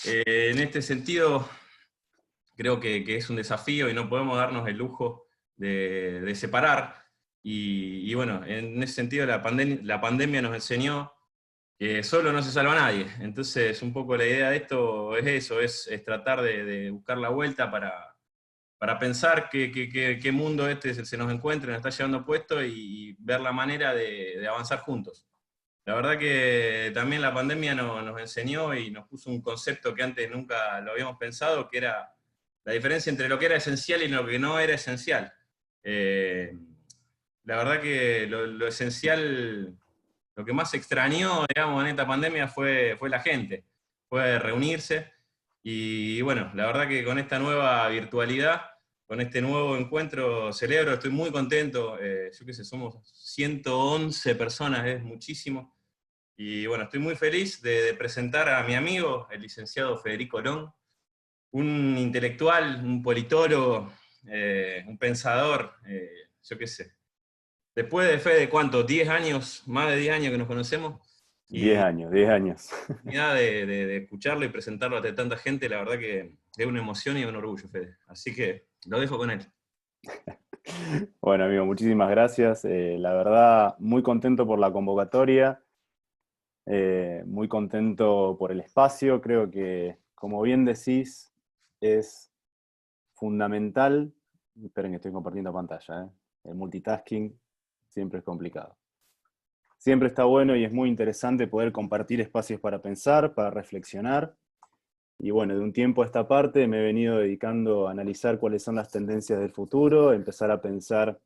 En este sentido, creo que es un desafío y no podemos darnos el lujo de separar. Y bueno, en ese sentido la pandemia nos enseñó que solo no se salva nadie. Entonces, un poco la idea de esto es eso, es tratar de buscar la vuelta para pensar qué mundo este se nos encuentra, nos está llevando puesto y ver la manera de avanzar juntos. La verdad que también la pandemia nos enseñó y nos puso un concepto que antes nunca lo habíamos pensado, que era la diferencia entre lo que era esencial y lo que no era esencial. Eh, la verdad que lo esencial, lo que más extrañó, digamos, en esta pandemia fue la gente, fue reunirse. Y bueno, la verdad que con esta nueva virtualidad, con este nuevo encuentro celebro, estoy muy contento. Yo qué sé, somos 111 personas, es muchísimo. Y bueno, estoy muy feliz de presentar a mi amigo, el licenciado Federico Long, un intelectual, un politólogo, un pensador, yo qué sé. Después de Fede, ¿cuánto? ¿10 años? Más de 10 años que nos conocemos. 10 Y años, 10 años. la oportunidad de escucharlo y presentarlo ante tanta gente, la verdad que es una emoción y un orgullo, Fede. Así que lo dejo con él. Bueno, amigo, muchísimas gracias. La verdad, muy contento por la convocatoria, muy contento por el espacio. Creo que, como bien decís, es fundamental. Esperen que estoy compartiendo pantalla, ¿eh? El multitasking siempre es complicado. Siempre está bueno y es muy interesante poder compartir espacios para pensar, para reflexionar. Y bueno, de un tiempo a esta parte me he venido dedicando a analizar cuáles son las tendencias del futuro, empezar a pensar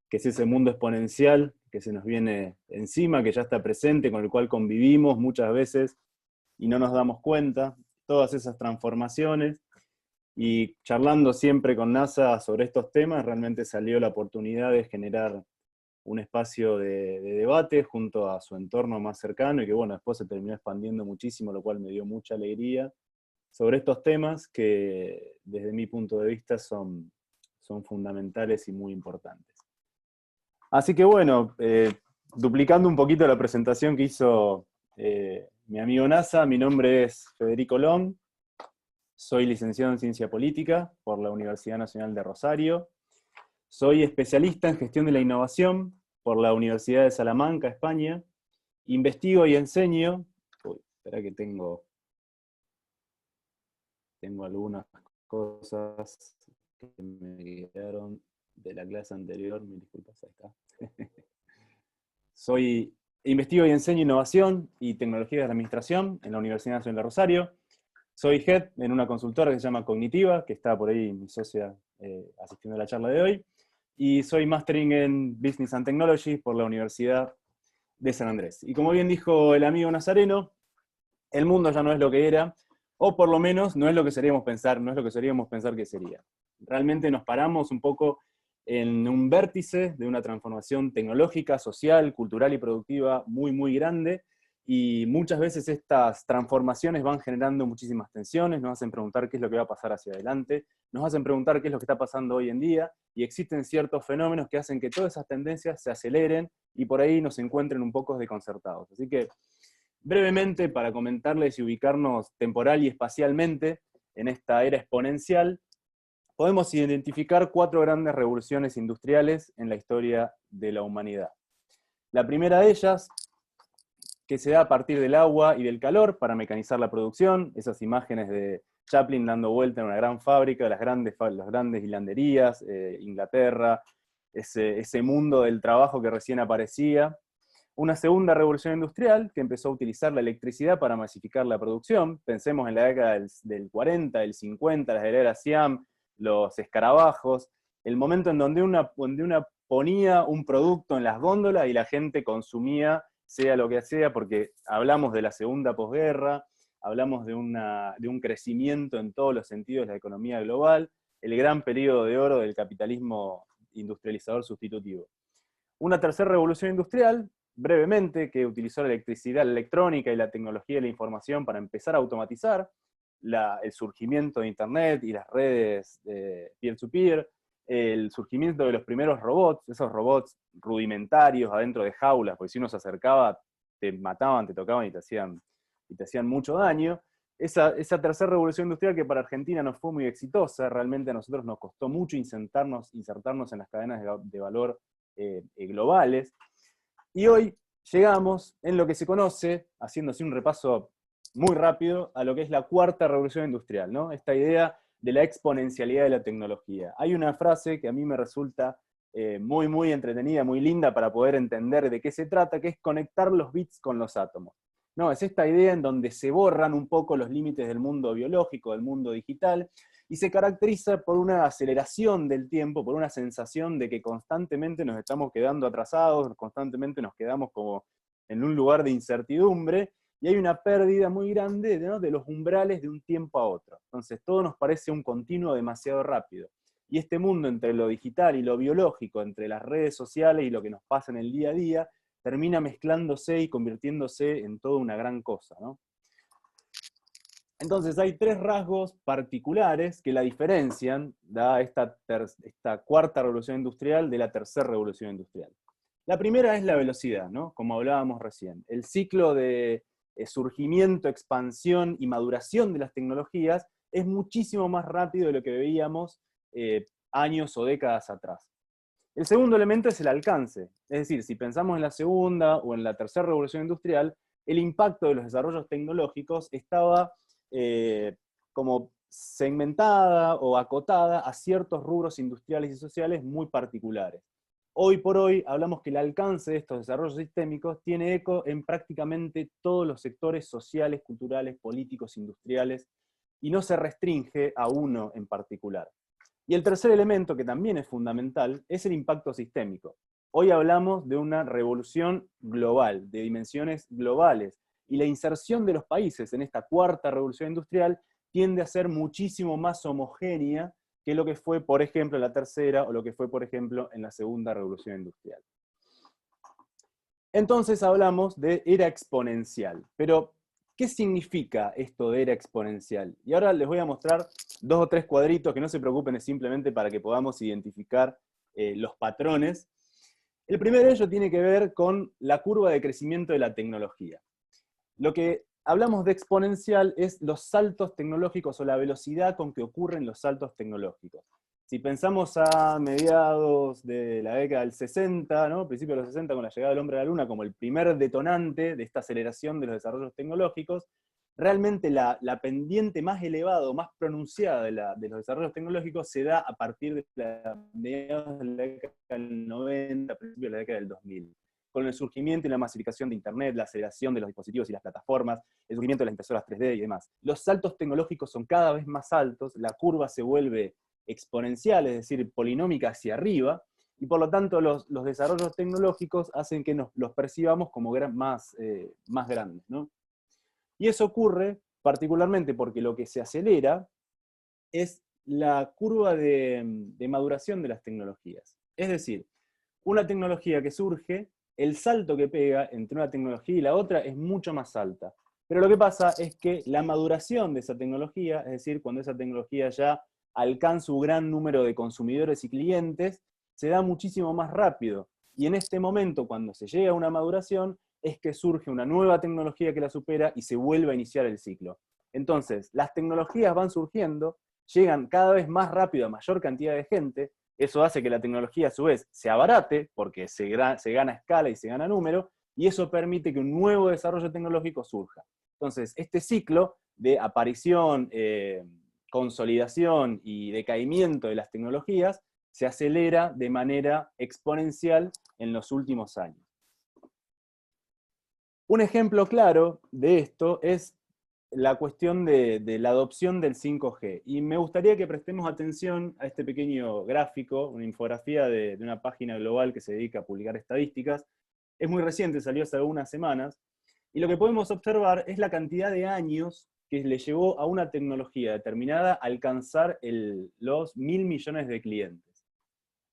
qué es ese mundo exponencial que se nos viene encima, que ya está presente, con el cual convivimos muchas veces y no nos damos cuenta, todas esas transformaciones. Y charlando siempre con NASA sobre estos temas, realmente salió la oportunidad de generar un espacio de debate junto a su entorno más cercano y que bueno, después se terminó expandiendo muchísimo, lo cual me dio mucha alegría sobre estos temas que desde mi punto de vista son fundamentales y muy importantes. Así que bueno, duplicando un poquito la presentación que hizo mi amigo NASA, mi nombre es Federico Long, soy licenciado en Ciencia Política por la Universidad Nacional de Rosario, soy especialista en gestión de la innovación por la Universidad de Salamanca, España, investigo y enseño, uy, espera que tengo algunas cosas que me quedaron de la clase anterior, mil disculpas, ahí está. Investigo y enseño innovación y tecnología de la administración en la Universidad Nacional de Rosario. Soy head en una consultora que se llama Cognitiva, que está por ahí mi socia asistiendo a la charla de hoy. Y soy mastering en Business and Technology por la Universidad de San Andrés. Y como bien dijo el amigo Nazareno, el mundo ya no es lo que era, o por lo menos no es lo que seríamos pensar, no es lo que seríamos pensar que sería. Realmente nos paramos un poco en un vértice de una transformación tecnológica, social, cultural y productiva muy, muy grande, y muchas veces estas transformaciones van generando muchísimas tensiones, nos hacen preguntar qué es lo que va a pasar hacia adelante, nos hacen preguntar qué es lo que está pasando hoy en día, y existen ciertos fenómenos que hacen que todas esas tendencias se aceleren y por ahí nos encuentren un poco desconcertados. Así que brevemente, para comentarles y ubicarnos temporal y espacialmente en esta era exponencial, podemos identificar 4 grandes revoluciones industriales en la historia de la humanidad. La primera de ellas, que se da a partir del agua y del calor para mecanizar la producción, esas imágenes de Chaplin dando vuelta en una gran fábrica, las grandes hilanderías, Inglaterra, ese mundo del trabajo que recién aparecía. Una segunda revolución industrial que empezó a utilizar la electricidad para masificar la producción. Pensemos en la década del 40, del 50, las heleras Siam, los escarabajos, el momento en donde una ponía un producto en las góndolas y la gente consumía, sea lo que sea, porque hablamos de la segunda posguerra, hablamos de un crecimiento en todos los sentidos de la economía global, el gran periodo de oro del capitalismo industrializador sustitutivo. Una tercera revolución industrial, brevemente, que utilizó la electricidad, la electrónica y la tecnología de la información para empezar a automatizar el surgimiento de Internet y las redes de peer-to-peer, el surgimiento de los primeros robots, esos robots rudimentarios adentro de jaulas, porque si uno se acercaba, te mataban, te tocaban y te hacían mucho daño. esa tercera revolución industrial que para Argentina no fue muy exitosa, realmente a nosotros nos costó mucho insertarnos en las cadenas de valor globales, y hoy llegamos en lo que se conoce, haciendo así un repaso muy rápido, a lo que es la cuarta revolución industrial, ¿no? Esta idea de la exponencialidad de la tecnología. Hay una frase que a mí me resulta muy entretenida, muy linda para poder entender de qué se trata, que es conectar los bits con los átomos. No, es esta idea en donde se borran un poco los límites del mundo biológico, del mundo digital, y se caracteriza por una aceleración del tiempo, por una sensación de que constantemente nos estamos quedando atrasados, constantemente nos quedamos como en un lugar de incertidumbre, y hay una pérdida muy grande, ¿no?, de los umbrales de un tiempo a otro. Entonces todo nos parece un continuo demasiado rápido. Y este mundo entre lo digital y lo biológico, entre las redes sociales y lo que nos pasa en el día a día, termina mezclándose y convirtiéndose en toda una gran cosa, ¿no? Entonces hay tres rasgos particulares que la diferencian, da esta cuarta revolución industrial de la tercera revolución industrial. La primera es la velocidad, ¿no?, como hablábamos recién. El ciclo de surgimiento, expansión y maduración de las tecnologías es muchísimo más rápido de lo que veíamos años o décadas atrás. El segundo elemento es el alcance. Es decir, si pensamos en la segunda o en la tercera revolución industrial, el impacto de los desarrollos tecnológicos estaba como segmentada o acotada a ciertos rubros industriales y sociales muy particulares. Hoy por hoy hablamos que el alcance de estos desarrollos sistémicos tiene eco en prácticamente todos los sectores sociales, culturales, políticos, industriales, y no se restringe a uno en particular. Y el tercer elemento, que también es fundamental, es el impacto sistémico. Hoy hablamos de una revolución global, de dimensiones globales, y la inserción de los países en esta cuarta revolución industrial tiende a ser muchísimo más homogénea que lo que fue, por ejemplo, en la tercera, o lo que fue, por ejemplo, en la segunda revolución industrial. Entonces hablamos de era exponencial, pero ¿qué significa esto de era exponencial? Y ahora les voy a mostrar 2 o 3 cuadritos, que no se preocupen, es simplemente para que podamos identificar los patrones. El primero de ellos tiene que ver con la curva de crecimiento de la tecnología. Lo que hablamos de exponencial es los saltos tecnológicos o la velocidad con que ocurren los saltos tecnológicos. Si pensamos a mediados de la década del 60, ¿no?, principios de los 60, con la llegada del hombre a la luna como el primer detonante de esta aceleración de los desarrollos tecnológicos, realmente la pendiente más elevada o más pronunciada de los desarrollos tecnológicos se da a partir de mediados de la década del 90, principios de la década del 2000. Con el surgimiento y la masificación de Internet, la aceleración de los dispositivos y las plataformas, el surgimiento de las impresoras 3D y demás. Los saltos tecnológicos son cada vez más altos, la curva se vuelve exponencial, es decir, polinómica hacia arriba, y por lo tanto los desarrollos tecnológicos hacen que los percibamos como más grandes, ¿no? Y eso ocurre particularmente porque lo que se acelera es la curva de maduración de las tecnologías. Es decir, una tecnología que surge, el salto que pega entre una tecnología y la otra es mucho más alta. Pero lo que pasa es que la maduración de esa tecnología, es decir, cuando esa tecnología ya alcanza un gran número de consumidores y clientes, se da muchísimo más rápido. Y en este momento, cuando se llega a una maduración, es que surge una nueva tecnología que la supera y se vuelve a iniciar el ciclo. Entonces, las tecnologías van surgiendo, llegan cada vez más rápido a mayor cantidad de gente, eso hace que la tecnología a su vez se abarate, porque se gana escala y se gana número, y eso permite que un nuevo desarrollo tecnológico surja. Entonces, este ciclo de aparición, consolidación y decaimiento de las tecnologías se acelera de manera exponencial en los últimos años. Un ejemplo claro de esto es la cuestión de la adopción del 5G. Y me gustaría que prestemos atención a este pequeño gráfico, una infografía de una página global que se dedica a publicar estadísticas. Es muy reciente, salió hace algunas semanas. Y lo que podemos observar es la cantidad de años que le llevó a una tecnología determinada alcanzar los 1.000 millones de clientes.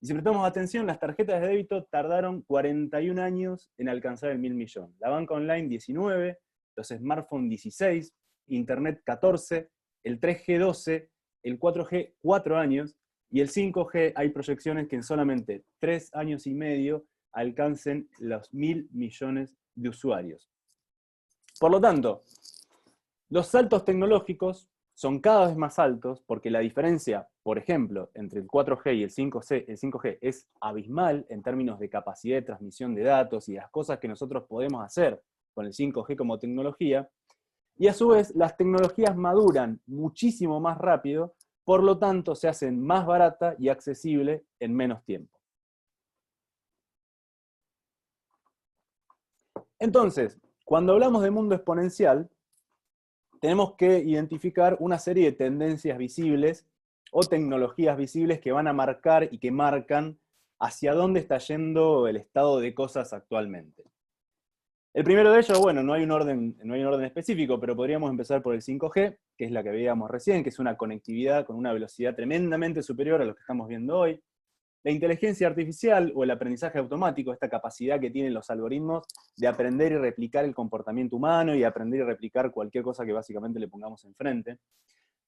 Y si prestamos atención, las tarjetas de débito tardaron 41 años en alcanzar el 1.000 millón. La banca online 19, los smartphones 16, Internet 14, el 3G 12, el 4G 4 años, y el 5G hay proyecciones que en solamente 3 años y medio alcancen los 1.000 millones de usuarios. Por lo tanto, Los saltos tecnológicos son cada vez más altos porque la diferencia, por ejemplo, entre el 4G y el 5G es abismal en términos de capacidad de transmisión de datos y las cosas que nosotros podemos hacer con el 5G como tecnología, y a su vez las tecnologías maduran muchísimo más rápido, por lo tanto se hacen más barata y accesible en menos tiempo. Entonces, cuando hablamos de mundo exponencial, tenemos que identificar una serie de tendencias visibles o tecnologías visibles que van a marcar y que marcan hacia dónde está yendo el estado de cosas actualmente. El primero de ellos, bueno, no hay un orden específico, pero podríamos empezar por el 5G, que es la que veíamos recién, que es una conectividad con una velocidad tremendamente superior a lo que estamos viendo hoy. La inteligencia artificial o el aprendizaje automático, esta capacidad que tienen los algoritmos de aprender y replicar el comportamiento humano y aprender y replicar cualquier cosa que básicamente le pongamos enfrente.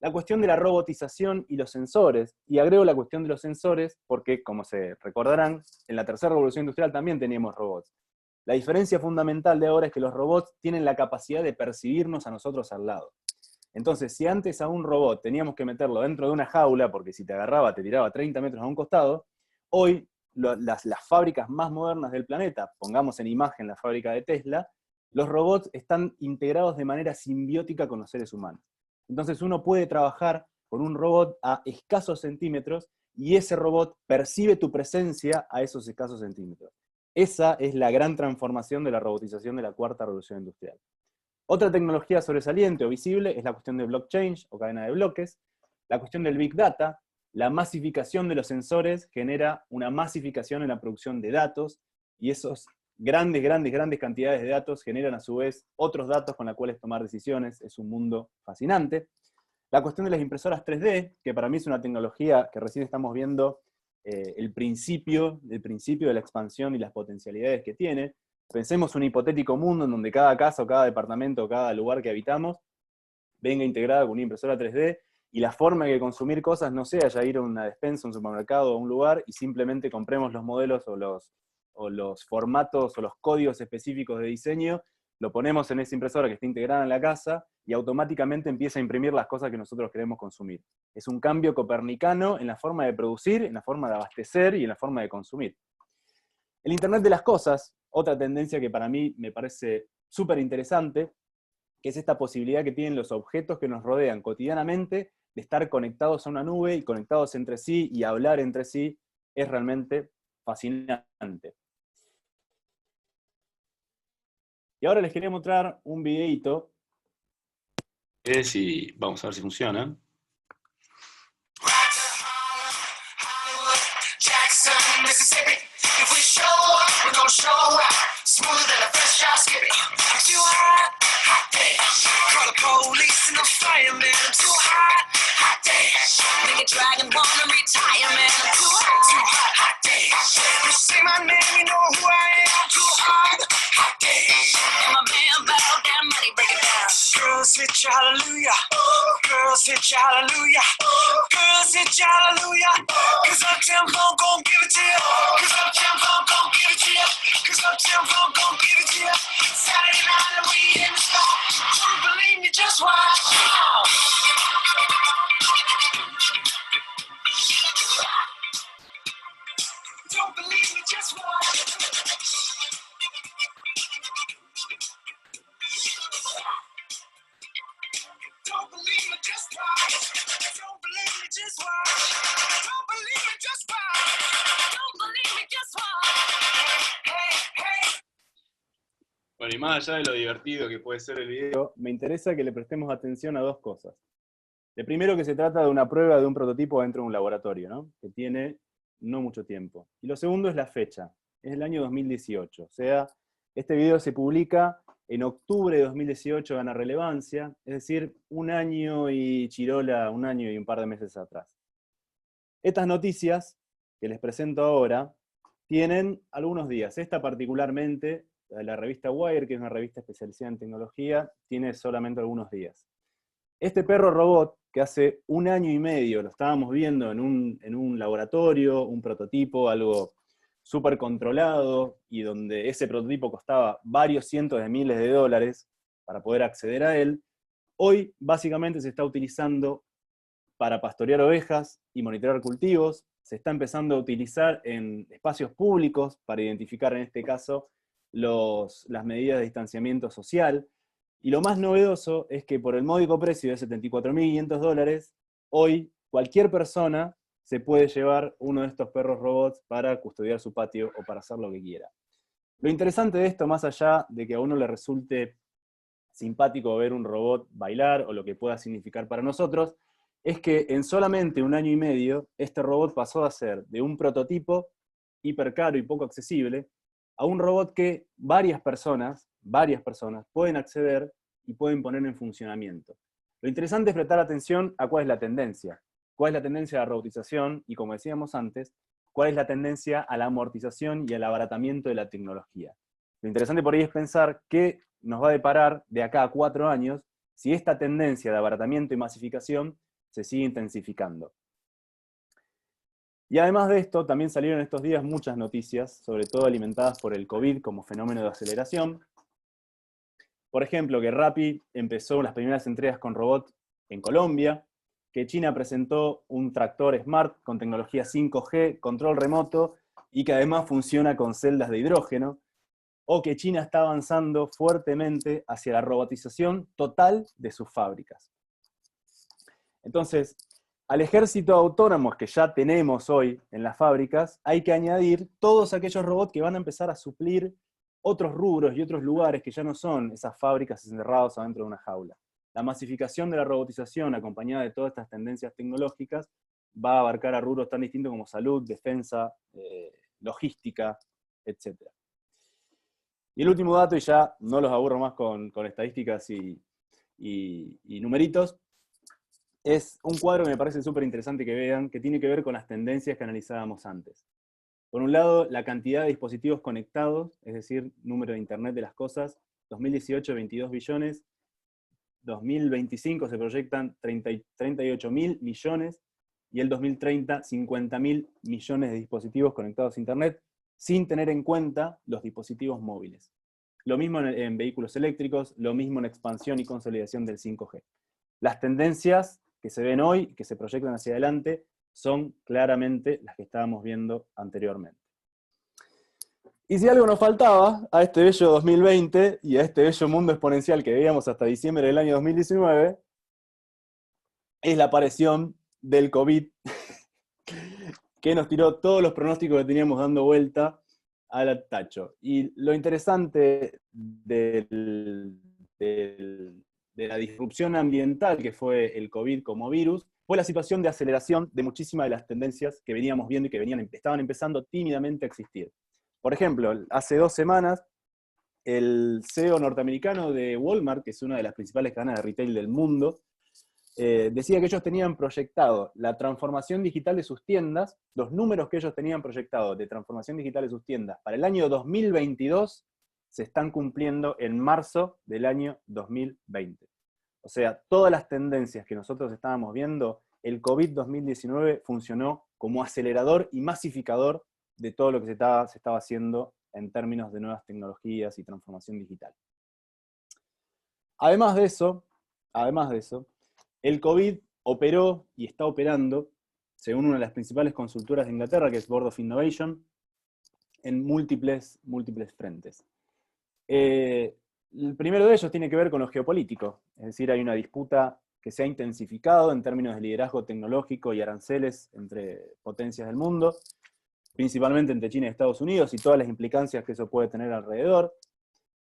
La cuestión de la robotización y los sensores, y agrego la cuestión de los sensores porque, como se recordarán, en la tercera revolución industrial también teníamos robots. La diferencia fundamental de ahora es que los robots tienen la capacidad de percibirnos a nosotros al lado. Entonces, si antes a un robot teníamos que meterlo dentro de una jaula, porque si te agarraba te tiraba 30 metros a un costado, hoy las fábricas más modernas del planeta, pongamos en imagen la fábrica de Tesla, los robots están integrados de manera simbiótica con los seres humanos. Entonces uno puede trabajar con un robot a escasos centímetros y ese robot percibe tu presencia a esos escasos centímetros. Esa es la gran transformación de la robotización de la cuarta revolución industrial. Otra tecnología sobresaliente o visible es la cuestión de blockchain o cadena de bloques, la cuestión del big data. La masificación de los sensores genera una masificación en la producción de datos, y esos grandes cantidades de datos generan a su vez otros datos con los cuales tomar decisiones. Es un mundo fascinante. La cuestión de las impresoras 3D, que para mí es una tecnología que recién estamos viendo el principio de la expansión y las potencialidades que tiene. Pensemos un hipotético mundo en donde cada casa, o cada departamento, o cada lugar que habitamos venga integrada con una impresora 3D, y la forma de consumir cosas no sea ya ir a una despensa, a un supermercado, a un lugar, y simplemente compremos los modelos o los formatos o los códigos específicos de diseño, lo ponemos en esa impresora que está integrada en la casa, y automáticamente empieza a imprimir las cosas que nosotros queremos consumir. Es un cambio copernicano en la forma de producir, en la forma de abastecer y en la forma de consumir. El Internet de las cosas, otra tendencia que para mí me parece súper interesante, que es esta posibilidad que tienen los objetos que nos rodean cotidianamente de estar conectados a una nube y conectados entre sí y hablar entre sí, es realmente fascinante. Y ahora les quería mostrar un videíto. Y vamos a ver si funciona. Girls hit you hallelujah, girls hit you hallelujah, girls hit you hallelujah, cause Uptown Funk gon' give it to you, cause Uptown Funk gon' give it to you, cause Uptown Funk gon' give it to you. Saturday night and we in the spot, don't believe me, just watch. Don't believe me, just watch. Don't believe me, just watch. Don't believe me, just watch. Don't believe me, just watch. Don't believe me, just watch. Hey, hey. Bueno, y más allá de lo divertido que puede ser el video, Me interesa que le prestemos atención a dos cosas. De primero, que se trata de una prueba de un prototipo dentro de un laboratorio, ¿no? Que tiene no mucho tiempo. Y lo segundo es la fecha, es el año 2018. O sea, este video se publica en octubre de 2018, gana relevancia, es decir, un año y chirola, un año y un par de meses atrás. Estas noticias que les presento ahora tienen algunos días. Esta particularmente, la de la revista Wire, que es una revista especializada en tecnología, tiene solamente algunos días. Este perro robot, que hace un año y medio lo estábamos viendo en un laboratorio, un prototipo, algo súper controlado, y donde ese prototipo costaba varios cientos de miles de dólares para poder acceder a él, Hoy, básicamente, se está utilizando para pastorear ovejas y monitorear cultivos. Se está empezando a utilizar en espacios públicos para identificar, en este caso, las medidas de distanciamiento social. Y lo más novedoso es que por el módico precio de $74.500, hoy cualquier persona se puede llevar uno de estos perros robots para custodiar su patio o para hacer lo que quiera. Lo interesante de esto, más allá de que a uno le resulte simpático ver un robot bailar o lo que pueda significar para nosotros, es que en solamente 1 año y medio, este robot pasó a ser de un prototipo hiper caro y poco accesible, a un robot que varias personas pueden acceder y pueden poner en funcionamiento. Lo interesante es prestar atención a cuál es la tendencia. Cuál es la tendencia a la robotización y, como decíamos antes, cuál es la tendencia a la amortización y al abaratamiento de la tecnología. Lo interesante por ahí es pensar qué nos va a deparar de acá a 4 años si esta tendencia de abaratamiento y masificación se sigue intensificando. Y además de esto, también salieron estos días muchas noticias, sobre todo alimentadas por el COVID como fenómeno de aceleración. Por ejemplo, que Rappi empezó las primeras entregas con robot en Colombia, que China presentó un tractor Smart con tecnología 5G, control remoto, y que además funciona con celdas de hidrógeno, o que China está avanzando fuertemente hacia la robotización total de sus fábricas. Entonces, al ejército de autónomos que ya tenemos hoy en las fábricas, hay que añadir todos aquellos robots que van a empezar a suplir otros rubros y otros lugares que ya no son esas fábricas encerradas adentro de una jaula. La masificación de la robotización, acompañada de todas estas tendencias tecnológicas, va a abarcar a rubros tan distintos como salud, defensa, logística, etc. Y el último dato, y ya no los aburro más con estadísticas y numeritos, es un cuadro que me parece súper interesante que vean, que tiene que ver con las tendencias que analizábamos antes. Por un lado, la cantidad de dispositivos conectados, es decir, número de Internet de las cosas, 2018 22 billones, 2025 se proyectan 38.000 millones, y el 2030 50.000 millones de dispositivos conectados a Internet, sin tener en cuenta los dispositivos móviles. Lo mismo en vehículos eléctricos, lo mismo en expansión y consolidación del 5G. Las tendencias que se ven hoy, que se proyectan hacia adelante, son claramente las que estábamos viendo anteriormente. Y si algo nos faltaba a este bello 2020 y a este bello mundo exponencial que veíamos hasta diciembre del año 2019, es la aparición del COVID, que nos tiró todos los pronósticos que teníamos dando vuelta al tacho. Y lo interesante de la disrupción ambiental que fue el COVID como virus, fue la situación de aceleración de muchísimas de las tendencias que veníamos viendo y que estaban empezando tímidamente a existir. Por ejemplo, hace 2 semanas, el CEO norteamericano de Walmart, que es una de las principales cadenas de retail del mundo, decía que ellos tenían proyectado la transformación digital de sus tiendas, los números que ellos tenían proyectados de transformación digital de sus tiendas para el año 2022 se están cumpliendo en marzo del año 2020. O sea, todas las tendencias que nosotros estábamos viendo, el COVID-2019 funcionó como acelerador y masificador de todo lo que se estaba haciendo en términos de nuevas tecnologías y transformación digital. Además de eso, el COVID operó y está operando, según una de las principales consultoras de Inglaterra, que es Board of Innovation, en múltiples frentes. El primero de ellos tiene que ver con lo geopolítico, es decir, hay una disputa que se ha intensificado en términos de liderazgo tecnológico y aranceles entre potencias del mundo, principalmente entre China y Estados Unidos, y todas las implicancias que eso puede tener alrededor.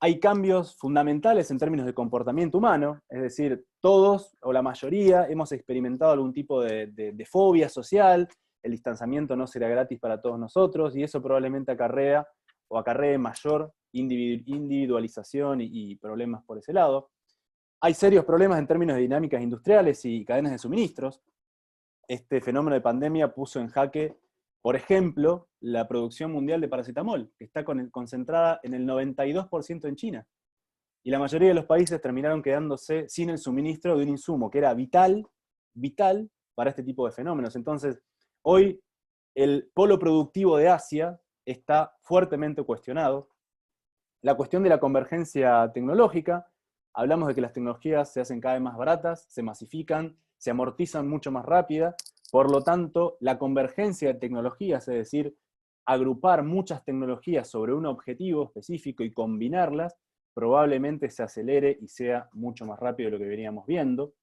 Hay cambios fundamentales en términos de comportamiento humano, es decir, todos o la mayoría hemos experimentado algún tipo de fobia social, el distanciamiento no será gratis para todos nosotros, y eso probablemente acarree mayor individualización y problemas por ese lado. Hay serios problemas en términos de dinámicas industriales y cadenas de suministros. Este fenómeno de pandemia puso en jaque, por ejemplo, la producción mundial de paracetamol, que está concentrada en el 92% en China. Y la mayoría de los países terminaron quedándose sin el suministro de un insumo que era vital para este tipo de fenómenos. Entonces, hoy el polo productivo de Asia está fuertemente cuestionado. La cuestión de la convergencia tecnológica, hablamos de que las tecnologías se hacen cada vez más baratas, se masifican, se amortizan mucho más rápida, por lo tanto, la convergencia de tecnologías, es decir, agrupar muchas tecnologías sobre un objetivo específico y combinarlas, probablemente se acelere y sea mucho más rápido de lo que veníamos viendo.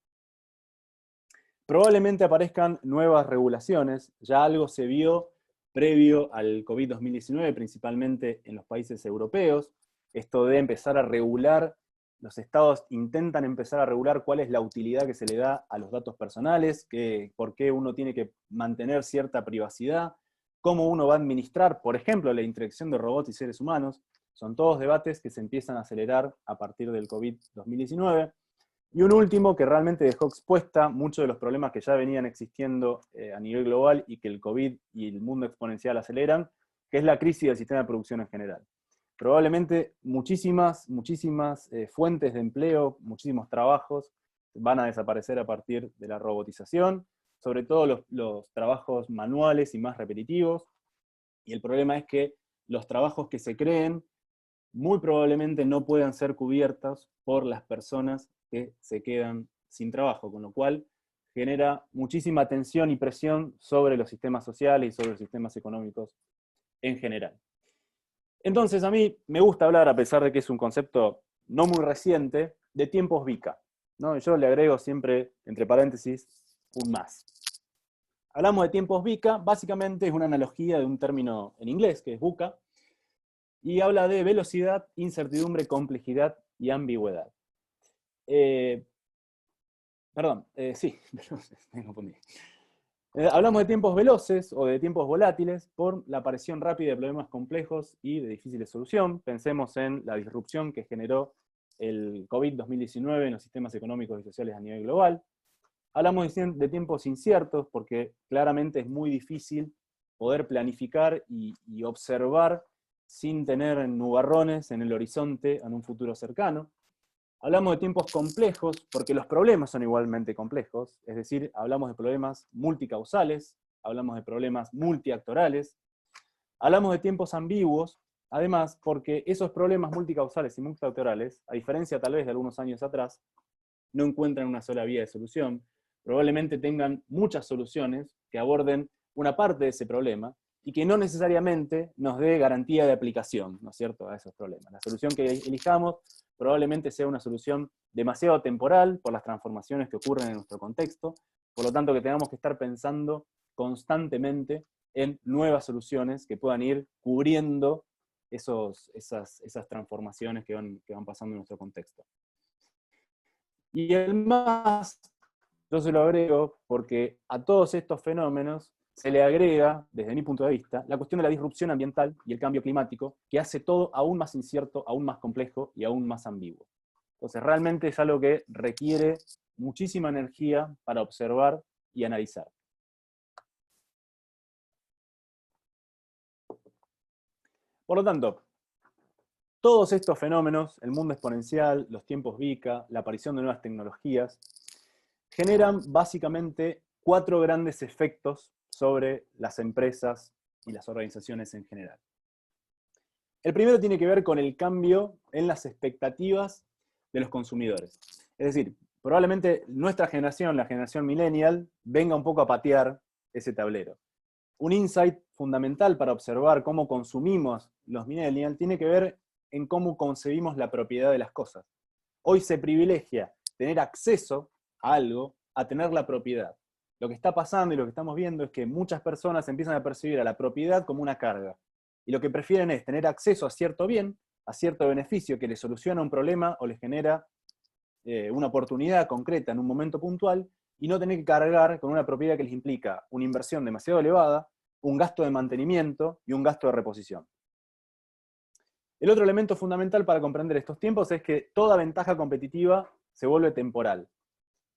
Probablemente aparezcan nuevas regulaciones, ya algo se vio previo al COVID-2019, principalmente en los países europeos, esto de empezar a regular, los estados intentan empezar a regular cuál es la utilidad que se le da a los datos personales, por qué uno tiene que mantener cierta privacidad, cómo uno va a administrar, por ejemplo, la interacción de robots y seres humanos. Son todos debates que se empiezan a acelerar a partir del COVID-2019. Y un último que realmente dejó expuesta muchos de los problemas que ya venían existiendo a nivel global y que el COVID y el mundo exponencial aceleran, que es la crisis del sistema de producción en general. Probablemente muchísimas fuentes de empleo, muchísimos trabajos van a desaparecer a partir de la robotización, sobre todo los trabajos manuales y más repetitivos, y el problema es que los trabajos que se creen muy probablemente no puedan ser cubiertos por las personas que se quedan sin trabajo, con lo cual genera muchísima tensión y presión sobre los sistemas sociales y sobre los sistemas económicos en general. Entonces a mí me gusta hablar, a pesar de que es un concepto no muy reciente, de tiempos VICA, ¿no? Yo le agrego siempre, entre paréntesis, un más. Hablamos de tiempos VICA, básicamente es una analogía de un término en inglés, que es VUCA, y habla de velocidad, incertidumbre, complejidad y ambigüedad. Sí, me confundí. Hablamos de tiempos veloces o de tiempos volátiles por la aparición rápida de problemas complejos y de difícil solución. Pensemos en la disrupción que generó el COVID-2019 en los sistemas económicos y sociales a nivel global. Hablamos de tiempos inciertos porque claramente es muy difícil poder planificar y observar sin tener nubarrones en el horizonte en un futuro cercano. Hablamos de tiempos complejos porque los problemas son igualmente complejos, es decir, hablamos de problemas multicausales, hablamos de problemas multiactorales, hablamos de tiempos ambiguos, además porque esos problemas multicausales y multiactorales, a diferencia tal vez de algunos años atrás, no encuentran una sola vía de solución, probablemente tengan muchas soluciones que aborden una parte de ese problema, y que no necesariamente nos dé garantía de aplicación, ¿no es cierto?, a esos problemas. La solución que elijamos probablemente sea una solución demasiado temporal por las transformaciones que ocurren en nuestro contexto, por lo tanto que tengamos que estar pensando constantemente en nuevas soluciones que puedan ir cubriendo esas transformaciones que van pasando en nuestro contexto. Y el más, yo se lo agrego porque a todos estos fenómenos se le agrega, desde mi punto de vista, la cuestión de la disrupción ambiental y el cambio climático, que hace todo aún más incierto, aún más complejo y aún más ambiguo. Entonces realmente es algo que requiere muchísima energía para observar y analizar. Por lo tanto, todos estos fenómenos, el mundo exponencial, los tiempos VICA, la aparición de nuevas tecnologías, generan básicamente 4 grandes efectos sobre las empresas y las organizaciones en general. El primero tiene que ver con el cambio en las expectativas de los consumidores. Es decir, probablemente nuestra generación, la generación millennial, venga un poco a patear ese tablero. Un insight fundamental para observar cómo consumimos los millennials tiene que ver en cómo concebimos la propiedad de las cosas. Hoy se privilegia tener acceso a algo a tener la propiedad. Lo que está pasando y lo que estamos viendo es que muchas personas empiezan a percibir a la propiedad como una carga. Y lo que prefieren es tener acceso a cierto bien, a cierto beneficio que les soluciona un problema o les genera una oportunidad concreta en un momento puntual, y no tener que cargar con una propiedad que les implica una inversión demasiado elevada, un gasto de mantenimiento y un gasto de reposición. El otro elemento fundamental para comprender estos tiempos es que toda ventaja competitiva se vuelve temporal.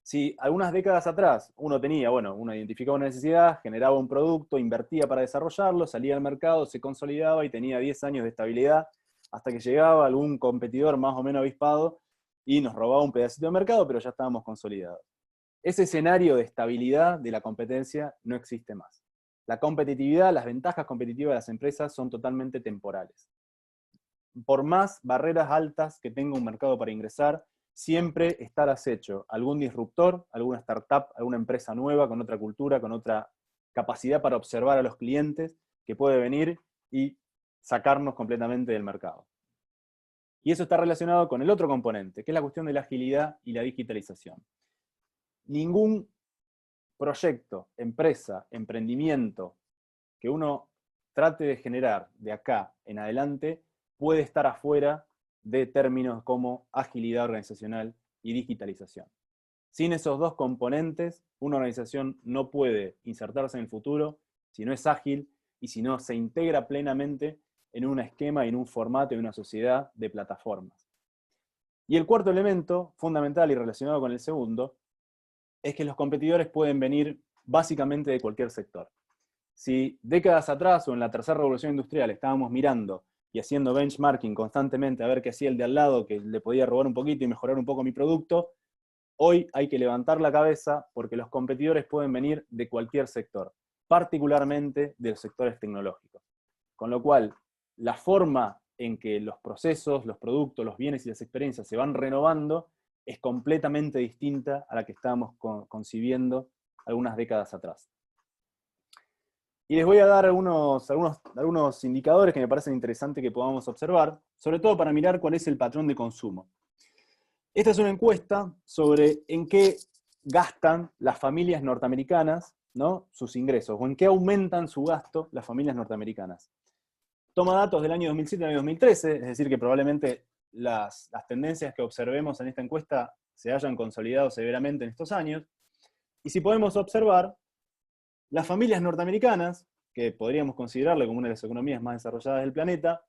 Si algunas décadas atrás uno tenía, uno identificaba una necesidad, generaba un producto, invertía para desarrollarlo, salía al mercado, se consolidaba y tenía 10 años de estabilidad, hasta que llegaba algún competidor más o menos avispado y nos robaba un pedacito de mercado, pero ya estábamos consolidados. Ese escenario de estabilidad de la competencia no existe más. La competitividad, las ventajas competitivas de las empresas son totalmente temporales. Por más barreras altas que tenga un mercado para ingresar, siempre estar acecho a algún disruptor, alguna startup, alguna empresa nueva, con otra cultura, con otra capacidad para observar a los clientes, que puede venir y sacarnos completamente del mercado. Y eso está relacionado con el otro componente, que es la cuestión de la agilidad y la digitalización. Ningún proyecto, empresa, emprendimiento que uno trate de generar de acá en adelante puede estar afuera de términos como agilidad organizacional y digitalización. Sin esos dos componentes, una organización no puede insertarse en el futuro si no es ágil y si no se integra plenamente en un esquema y en un formato y una sociedad de plataformas. Y el cuarto elemento, fundamental y relacionado con el segundo, es que los competidores pueden venir básicamente de cualquier sector. Si décadas atrás o en la tercera revolución industrial estábamos mirando y haciendo benchmarking constantemente a ver qué hacía el de al lado, que le podía robar un poquito y mejorar un poco mi producto, hoy hay que levantar la cabeza porque los competidores pueden venir de cualquier sector, particularmente de los sectores tecnológicos. Con lo cual, la forma en que los procesos, los productos, los bienes y las experiencias se van renovando es completamente distinta a la que estábamos concibiendo algunas décadas atrás. Y les voy a dar algunos indicadores que me parecen interesantes que podamos observar, sobre todo para mirar cuál es el patrón de consumo. Esta es una encuesta sobre en qué gastan las familias norteamericanas, ¿no?, sus ingresos, o en qué aumentan su gasto las familias norteamericanas. Toma datos del año 2007 al año 2013, es decir, que probablemente las tendencias que observemos en esta encuesta se hayan consolidado severamente en estos años. Y si podemos observar, las familias norteamericanas, que podríamos considerarle como una de las economías más desarrolladas del planeta,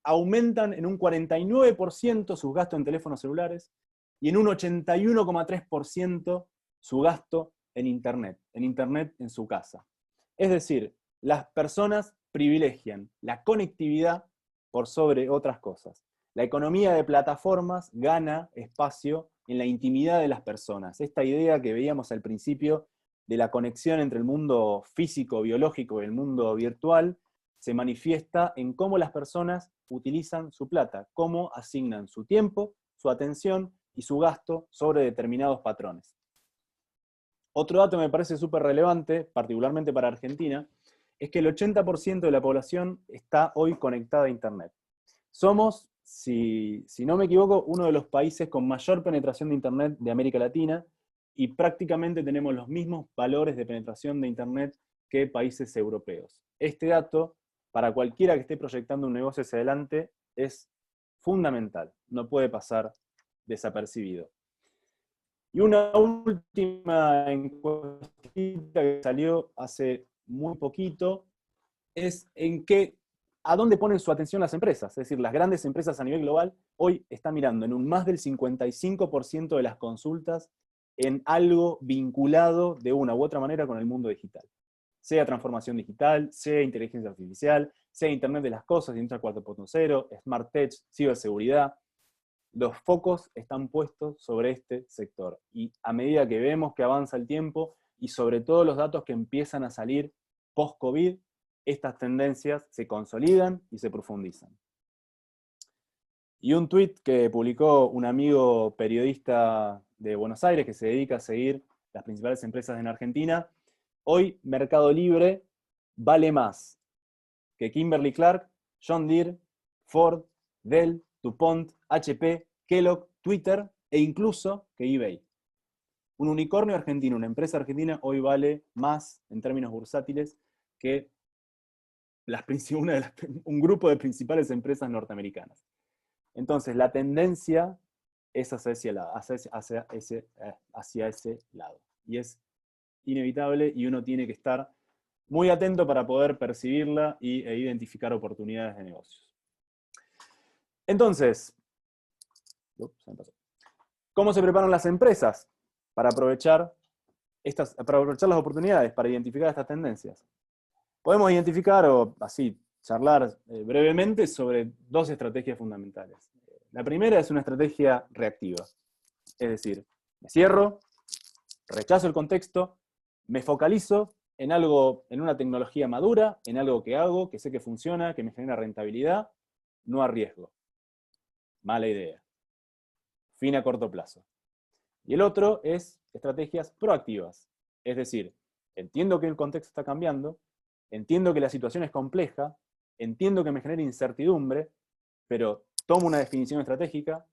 aumentan en un 49% sus gastos en teléfonos celulares y en un 81,3% su gasto en Internet en su casa. Es decir, las personas privilegian la conectividad por sobre otras cosas. La economía de plataformas gana espacio en la intimidad de las personas. Esta idea que veíamos al principio de la conexión entre el mundo físico, biológico y el mundo virtual, se manifiesta en cómo las personas utilizan su plata, cómo asignan su tiempo, su atención y su gasto sobre determinados patrones. Otro dato que me parece súper relevante, particularmente para Argentina, es que el 80% de la población está hoy conectada a Internet. Somos, si no me equivoco, uno de los países con mayor penetración de Internet de América Latina, y prácticamente tenemos los mismos valores de penetración de Internet que países europeos. Este dato, para cualquiera que esté proyectando un negocio hacia adelante, es fundamental, no puede pasar desapercibido. Y una última encuesta que salió hace muy poquito es a dónde ponen su atención las empresas. Es decir, las grandes empresas a nivel global hoy están mirando en un más del 55% de las consultas en algo vinculado de una u otra manera con el mundo digital. Sea transformación digital, sea inteligencia artificial, sea Internet de las cosas, Industria 4.0, Smart Tech, ciberseguridad. Los focos están puestos sobre este sector. Y a medida que vemos que avanza el tiempo, y sobre todo los datos que empiezan a salir post-COVID, estas tendencias se consolidan y se profundizan. Y un tuit que publicó un amigo periodista de Buenos Aires que se dedica a seguir las principales empresas en Argentina: hoy Mercado Libre vale más que Kimberly-Clark, John Deere, Ford, Dell, DuPont, HP, Kellogg, Twitter e incluso que eBay. Un unicornio argentino, una empresa argentina, hoy vale más en términos bursátiles que un grupo de principales empresas norteamericanas. Entonces, la tendencia es hacia ese lado. Y es inevitable y uno tiene que estar muy atento para poder percibirla e identificar oportunidades de negocios. Entonces, ¿cómo se preparan las empresas para aprovechar las oportunidades, para identificar estas tendencias? Podemos identificar, o así, charlar brevemente sobre dos estrategias fundamentales. La primera es una estrategia reactiva. Es decir, me cierro, rechazo el contexto, me focalizo en algo, en una tecnología madura, en algo que hago, que sé que funciona, que me genera rentabilidad, no arriesgo. Mala idea. fin a corto plazo. Y el otro es estrategias proactivas. Es decir, entiendo que el contexto está cambiando, entiendo que la situación es compleja, entiendo que me genera incertidumbre, pero tomo una definición estratégica,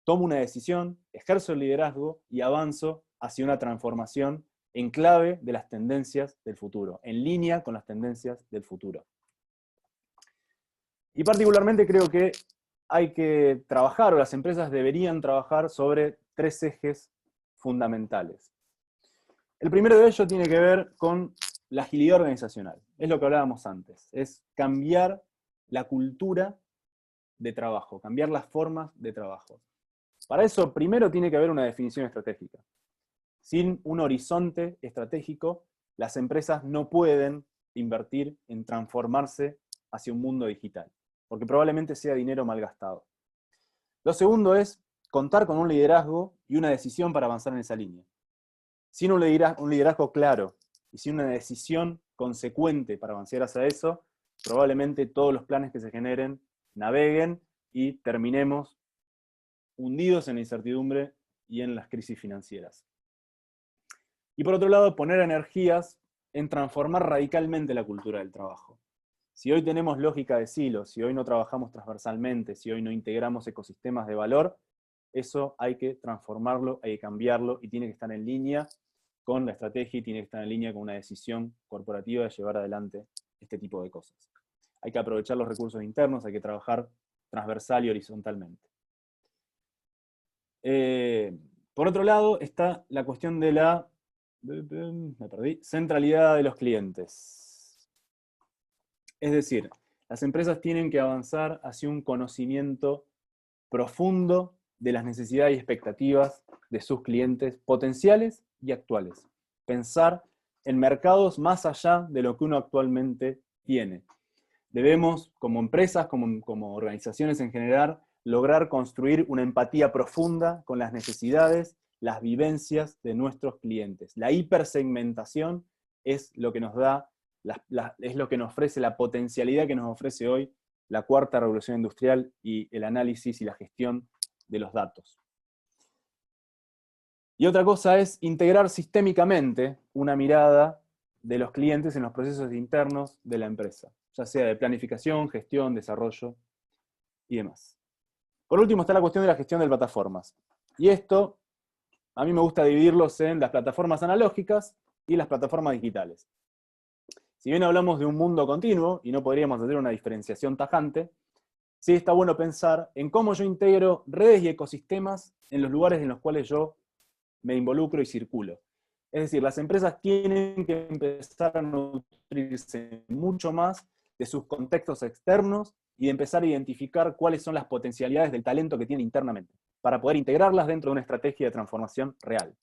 tomo una decisión, ejerzo el liderazgo y avanzo hacia una transformación en clave de las tendencias del futuro, en línea con las tendencias del futuro. Y particularmente creo que hay que trabajar, o las empresas deberían trabajar sobre 3 ejes fundamentales. El primero de ellos tiene que ver con la agilidad organizacional. Es lo que hablábamos antes. Es cambiar la cultura de trabajo, cambiar las formas de trabajo. Para eso, primero tiene que haber una definición estratégica. Sin un horizonte estratégico, las empresas no pueden invertir en transformarse hacia un mundo digital, porque probablemente sea dinero mal gastado. Lo segundo es contar con un liderazgo y una decisión para avanzar en esa línea. Sin un liderazgo claro y sin una decisión consecuente para avanzar hacia eso, probablemente todos los planes que se generen naveguen y terminemos hundidos en la incertidumbre y en las crisis financieras. Y por otro lado, poner energías en transformar radicalmente la cultura del trabajo. Si hoy tenemos lógica de silos, si hoy no trabajamos transversalmente, si hoy no integramos ecosistemas de valor, eso hay que transformarlo, hay que cambiarlo y tiene que estar en línea con la estrategia y tiene que estar en línea con una decisión corporativa de llevar adelante este tipo de cosas. Hay que aprovechar los recursos internos, hay que trabajar transversal y horizontalmente. Por otro lado está la cuestión de la centralidad de los clientes. Es decir, las empresas tienen que avanzar hacia un conocimiento profundo de las necesidades y expectativas de sus clientes potenciales y actuales. Pensar en mercados más allá de lo que uno actualmente tiene. Debemos, como empresas, como organizaciones en general, lograr construir una empatía profunda con las necesidades, las vivencias de nuestros clientes. La hipersegmentación es lo que nos da, es lo que nos ofrece la potencialidad que nos ofrece hoy la cuarta revolución industrial y el análisis y la gestión de los datos. Y otra cosa es integrar sistémicamente una mirada de los clientes en los procesos internos de la empresa, ya sea de planificación, gestión, desarrollo y demás. Por último está la cuestión de la gestión de plataformas. Y esto, a mí me gusta dividirlos en las plataformas analógicas y las plataformas digitales. Si bien hablamos de un mundo continuo, y no podríamos hacer una diferenciación tajante, sí está bueno pensar en cómo yo integro redes y ecosistemas en los lugares en los cuales yo me involucro y circulo. Es decir, las empresas tienen que empezar a nutrirse mucho más de sus contextos externos y de empezar a identificar cuáles son las potencialidades del talento que tiene internamente, para poder integrarlas dentro de una estrategia de transformación real.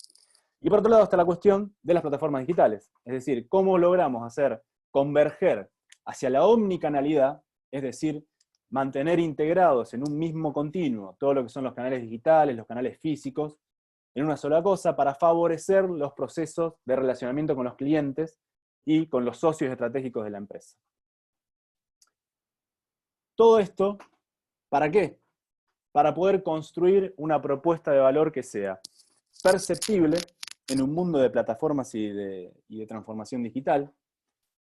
Y por otro lado está la cuestión de las plataformas digitales, es decir, cómo logramos hacer converger hacia la omnicanalidad, es decir, mantener integrados en un mismo continuo todo lo que son los canales digitales, los canales físicos, en una sola cosa para favorecer los procesos de relacionamiento con los clientes y con los socios estratégicos de la empresa. Todo esto, ¿para qué? Para poder construir una propuesta de valor que sea perceptible en un mundo de plataformas y de transformación digital,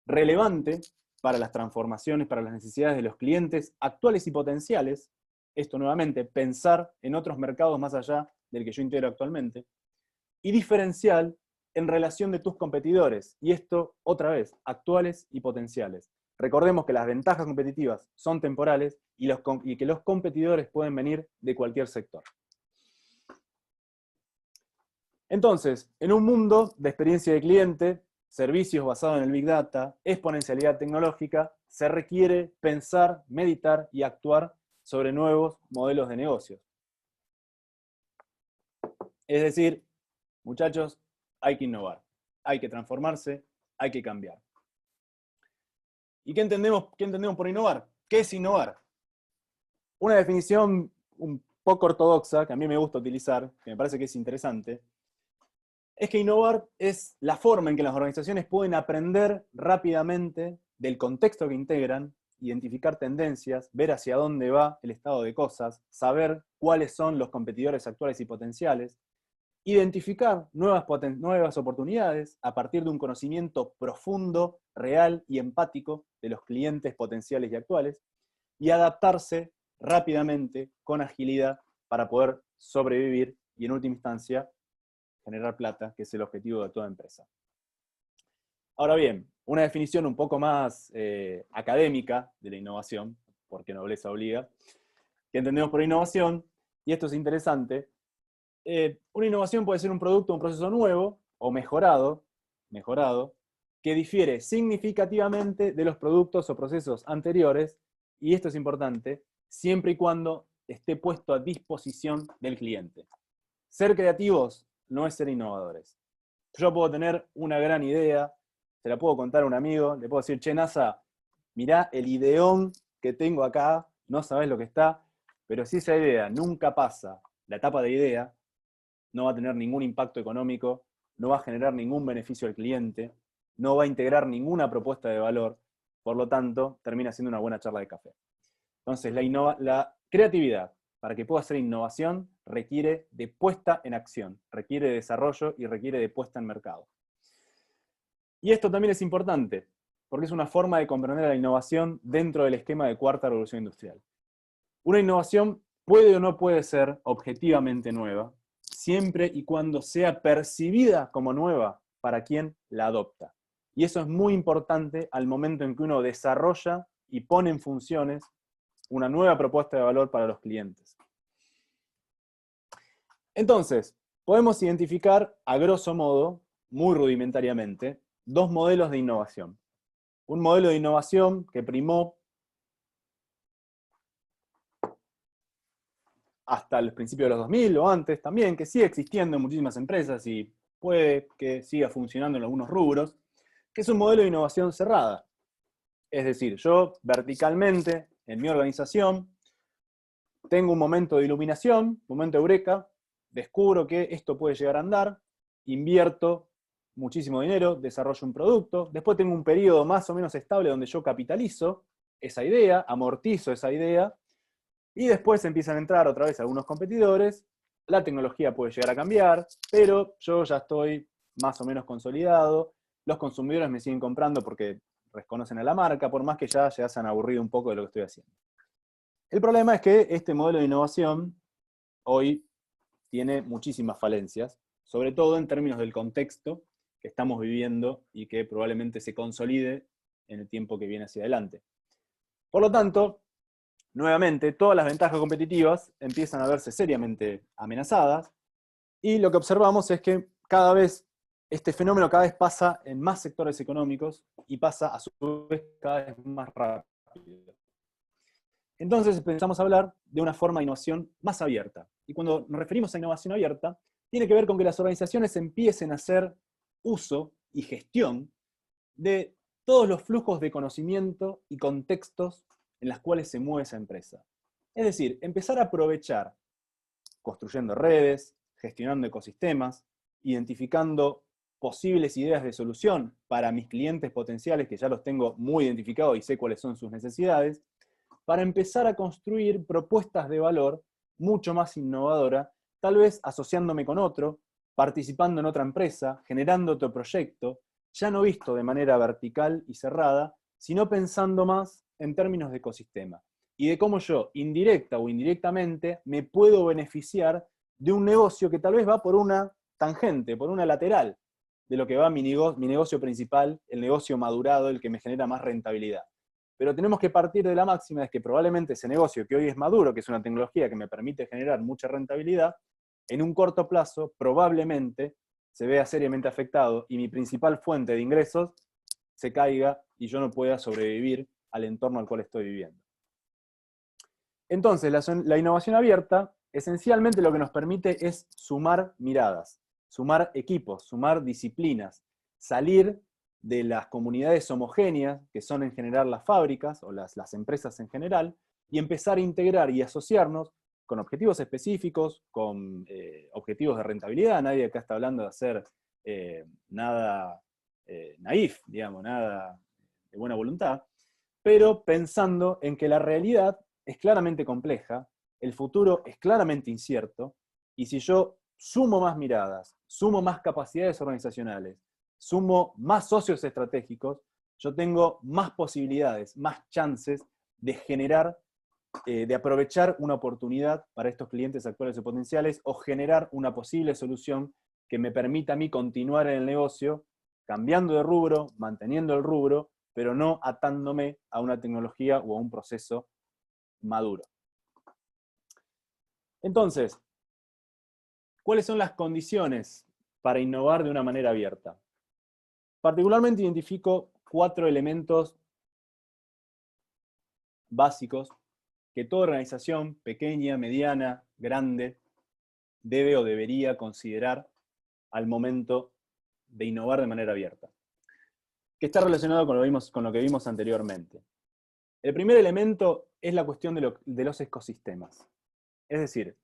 relevante para las transformaciones, para las necesidades de los clientes actuales y potenciales, esto nuevamente, pensar en otros mercados más allá del que yo integro actualmente, y diferencial en relación de tus competidores, y esto, otra vez, actuales y potenciales. Recordemos que las ventajas competitivas son temporales y que los competidores pueden venir de cualquier sector. Entonces, en un mundo de experiencia de cliente, servicios basados en el Big Data, exponencialidad tecnológica, se requiere pensar, meditar y actuar sobre nuevos modelos de negocios. Es decir, muchachos, hay que innovar, hay que transformarse, hay que cambiar. ¿Y qué entendemos por innovar? ¿Qué es innovar? Una definición un poco ortodoxa, que a mí me gusta utilizar, que me parece que es interesante, es que innovar es la forma en que las organizaciones pueden aprender rápidamente del contexto que integran identificar tendencias, ver hacia dónde va el estado de cosas, saber cuáles son los competidores actuales y potenciales, identificar nuevas oportunidades a partir de un conocimiento profundo, real y empático de los clientes potenciales y actuales, y adaptarse rápidamente, con agilidad, para poder sobrevivir y en última instancia generar plata, que es el objetivo de toda empresa. Ahora bien, una definición un poco más académica de la innovación, porque nobleza obliga, que entendemos por innovación, y esto es interesante. Una innovación puede ser un producto o un proceso nuevo o mejorado, que difiere significativamente de los productos o procesos anteriores, y esto es importante, siempre y cuando esté puesto a disposición del cliente. Ser creativos no es ser innovadores. Yo puedo tener una gran idea, se la puedo contar a un amigo, le puedo decir, che, NASA, mirá el ideón que tengo acá, no sabés lo que está, pero si esa idea nunca pasa la etapa de idea, no va a tener ningún impacto económico, no va a generar ningún beneficio al cliente, no va a integrar ninguna propuesta de valor, por lo tanto, termina siendo una buena charla de café. Entonces, la creatividad, para que pueda ser innovación, requiere de puesta en acción, requiere de desarrollo y requiere de puesta en mercado. Y esto también es importante, porque es una forma de comprender la innovación dentro del esquema de cuarta revolución industrial. Una innovación puede o no puede ser objetivamente nueva, siempre y cuando sea percibida como nueva para quien la adopta. Y eso es muy importante al momento en que uno desarrolla y pone en funciones una nueva propuesta de valor para los clientes. Entonces, podemos identificar, a grosso modo, muy rudimentariamente, dos modelos de innovación. Un modelo de innovación que primó hasta los principios de los 2000 o antes también, que sigue existiendo en muchísimas empresas y puede que siga funcionando en algunos rubros, que es un modelo de innovación cerrada. Es decir, yo verticalmente, en mi organización, tengo un momento de iluminación, momento eureka, descubro que esto puede llegar a andar, invierto muchísimo dinero, desarrollo un producto, después tengo un periodo más o menos estable donde yo capitalizo esa idea, amortizo esa idea, y después empiezan a entrar otra vez algunos competidores, la tecnología puede llegar a cambiar, pero yo ya estoy más o menos consolidado, los consumidores me siguen comprando porque reconocen a la marca, por más que ya se han aburrido un poco de lo que estoy haciendo. El problema es que este modelo de innovación hoy tiene muchísimas falencias, sobre todo en términos del contexto que estamos viviendo y que probablemente se consolide en el tiempo que viene hacia adelante. Por lo tanto, nuevamente, todas las ventajas competitivas empiezan a verse seriamente amenazadas, y lo que observamos es que este fenómeno cada vez pasa en más sectores económicos y pasa a su vez cada vez más rápido. Entonces empezamos a hablar de una forma de innovación más abierta. Y cuando nos referimos a innovación abierta, tiene que ver con que las organizaciones empiecen a hacer uso y gestión de todos los flujos de conocimiento y contextos en los cuales se mueve esa empresa. Es decir, empezar a aprovechar, construyendo redes, gestionando ecosistemas, identificando posibles ideas de solución para mis clientes potenciales, que ya los tengo muy identificados y sé cuáles son sus necesidades, para empezar a construir propuestas de valor mucho más innovadoras, tal vez asociándome con otro, participando en otra empresa, generando otro proyecto, ya no visto de manera vertical y cerrada, sino pensando más en términos de ecosistema, y de cómo yo, indirecta o indirectamente, me puedo beneficiar de un negocio que tal vez va por una tangente, por una lateral, de lo que va mi negocio principal, el negocio madurado, el que me genera más rentabilidad. Pero tenemos que partir de la máxima de que probablemente ese negocio que hoy es maduro, que es una tecnología que me permite generar mucha rentabilidad, en un corto plazo probablemente se vea seriamente afectado y mi principal fuente de ingresos se caiga y yo no pueda sobrevivir al entorno al cual estoy viviendo. Entonces, la innovación abierta esencialmente lo que nos permite es sumar miradas, sumar equipos, sumar disciplinas, salir de las comunidades homogéneas, que son en general las fábricas o las empresas en general, y empezar a integrar y asociarnos con objetivos específicos, con objetivos de rentabilidad. Nadie acá está hablando de hacer nada naif, digamos, nada de buena voluntad, pero pensando en que la realidad es claramente compleja, el futuro es claramente incierto, y si yo sumo más miradas, sumo más capacidades organizacionales, sumo más socios estratégicos, yo tengo más posibilidades, más chances de generar, de aprovechar una oportunidad para estos clientes actuales o potenciales, o generar una posible solución que me permita a mí continuar en el negocio, cambiando de rubro, manteniendo el rubro, pero no atándome a una tecnología o a un proceso maduro. Entonces, ¿cuáles son las condiciones para innovar de una manera abierta? Particularmente identifico 4 elementos básicos que toda organización, pequeña, mediana, grande, debe o debería considerar al momento de innovar de manera abierta, que está relacionado con lo que vimos anteriormente. El primer elemento es la cuestión de los ecosistemas. Es decir,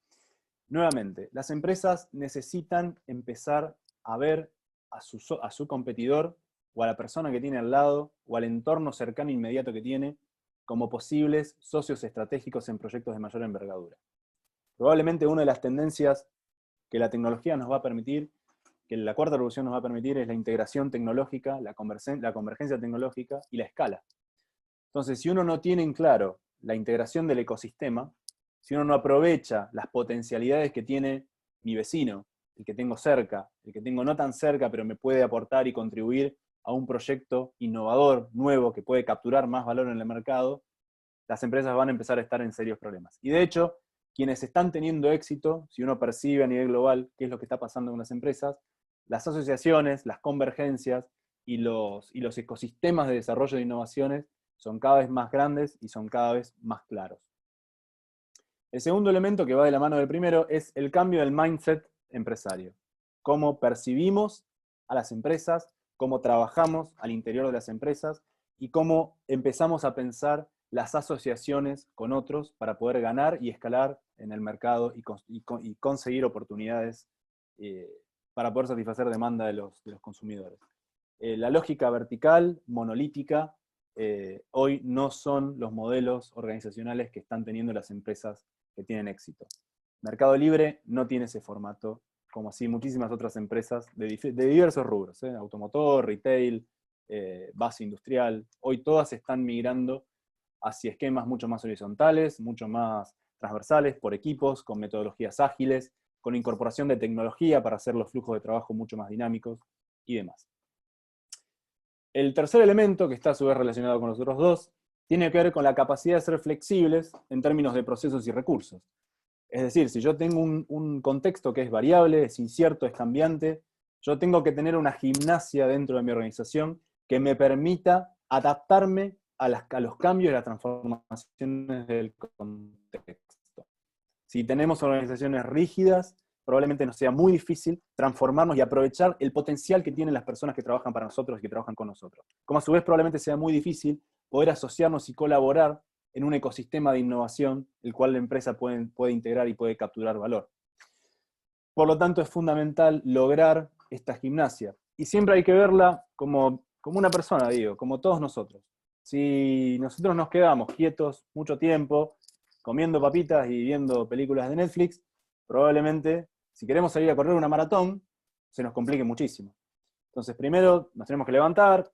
nuevamente, las empresas necesitan empezar a ver a su competidor o a la persona que tiene al lado o al entorno cercano e inmediato que tiene como posibles socios estratégicos en proyectos de mayor envergadura. Probablemente una de las tendencias que la tecnología nos va a permitir, que la cuarta revolución nos va a permitir, es la integración tecnológica, la convergencia tecnológica y la escala. Entonces, si uno no tiene en claro la integración del ecosistema, si uno no aprovecha las potencialidades que tiene mi vecino, el que tengo cerca, el que tengo no tan cerca, pero me puede aportar y contribuir a un proyecto innovador, nuevo, que puede capturar más valor en el mercado, las empresas van a empezar a estar en serios problemas. Y de hecho, quienes están teniendo éxito, si uno percibe a nivel global qué es lo que está pasando en las empresas, las asociaciones, las convergencias y los ecosistemas de desarrollo de innovaciones son cada vez más grandes y son cada vez más claros. El segundo elemento que va de la mano del primero es el cambio del mindset empresario. Cómo percibimos a las empresas, cómo trabajamos al interior de las empresas y cómo empezamos a pensar las asociaciones con otros para poder ganar y escalar en el mercado y conseguir oportunidades para poder satisfacer demanda de los consumidores. La lógica vertical, monolítica, hoy no son los modelos organizacionales que están teniendo las empresas que tienen éxito. Mercado Libre no tiene ese formato, como así muchísimas otras empresas de diversos rubros, automotor, retail, base industrial. Hoy todas están migrando hacia esquemas mucho más horizontales, mucho más transversales, por equipos, con metodologías ágiles, con incorporación de tecnología para hacer los flujos de trabajo mucho más dinámicos y demás. El tercer elemento, que está a su vez relacionado con los otros dos, tiene que ver con la capacidad de ser flexibles en términos de procesos y recursos. Es decir, si yo tengo un contexto que es variable, es incierto, es cambiante, yo tengo que tener una gimnasia dentro de mi organización que me permita adaptarme a los cambios y las transformaciones del contexto. Si tenemos organizaciones rígidas, probablemente nos sea muy difícil transformarnos y aprovechar el potencial que tienen las personas que trabajan para nosotros y que trabajan con nosotros. Como a su vez probablemente sea muy difícil poder asociarnos y colaborar en un ecosistema de innovación, el cual la empresa puede integrar y puede capturar valor. Por lo tanto, es fundamental lograr esta gimnasia. Y siempre hay que verla como una persona, digo, como todos nosotros. Si nosotros nos quedamos quietos mucho tiempo, comiendo papitas y viendo películas de Netflix, probablemente, si queremos salir a correr una maratón, se nos complique muchísimo. Entonces, primero nos tenemos que levantar,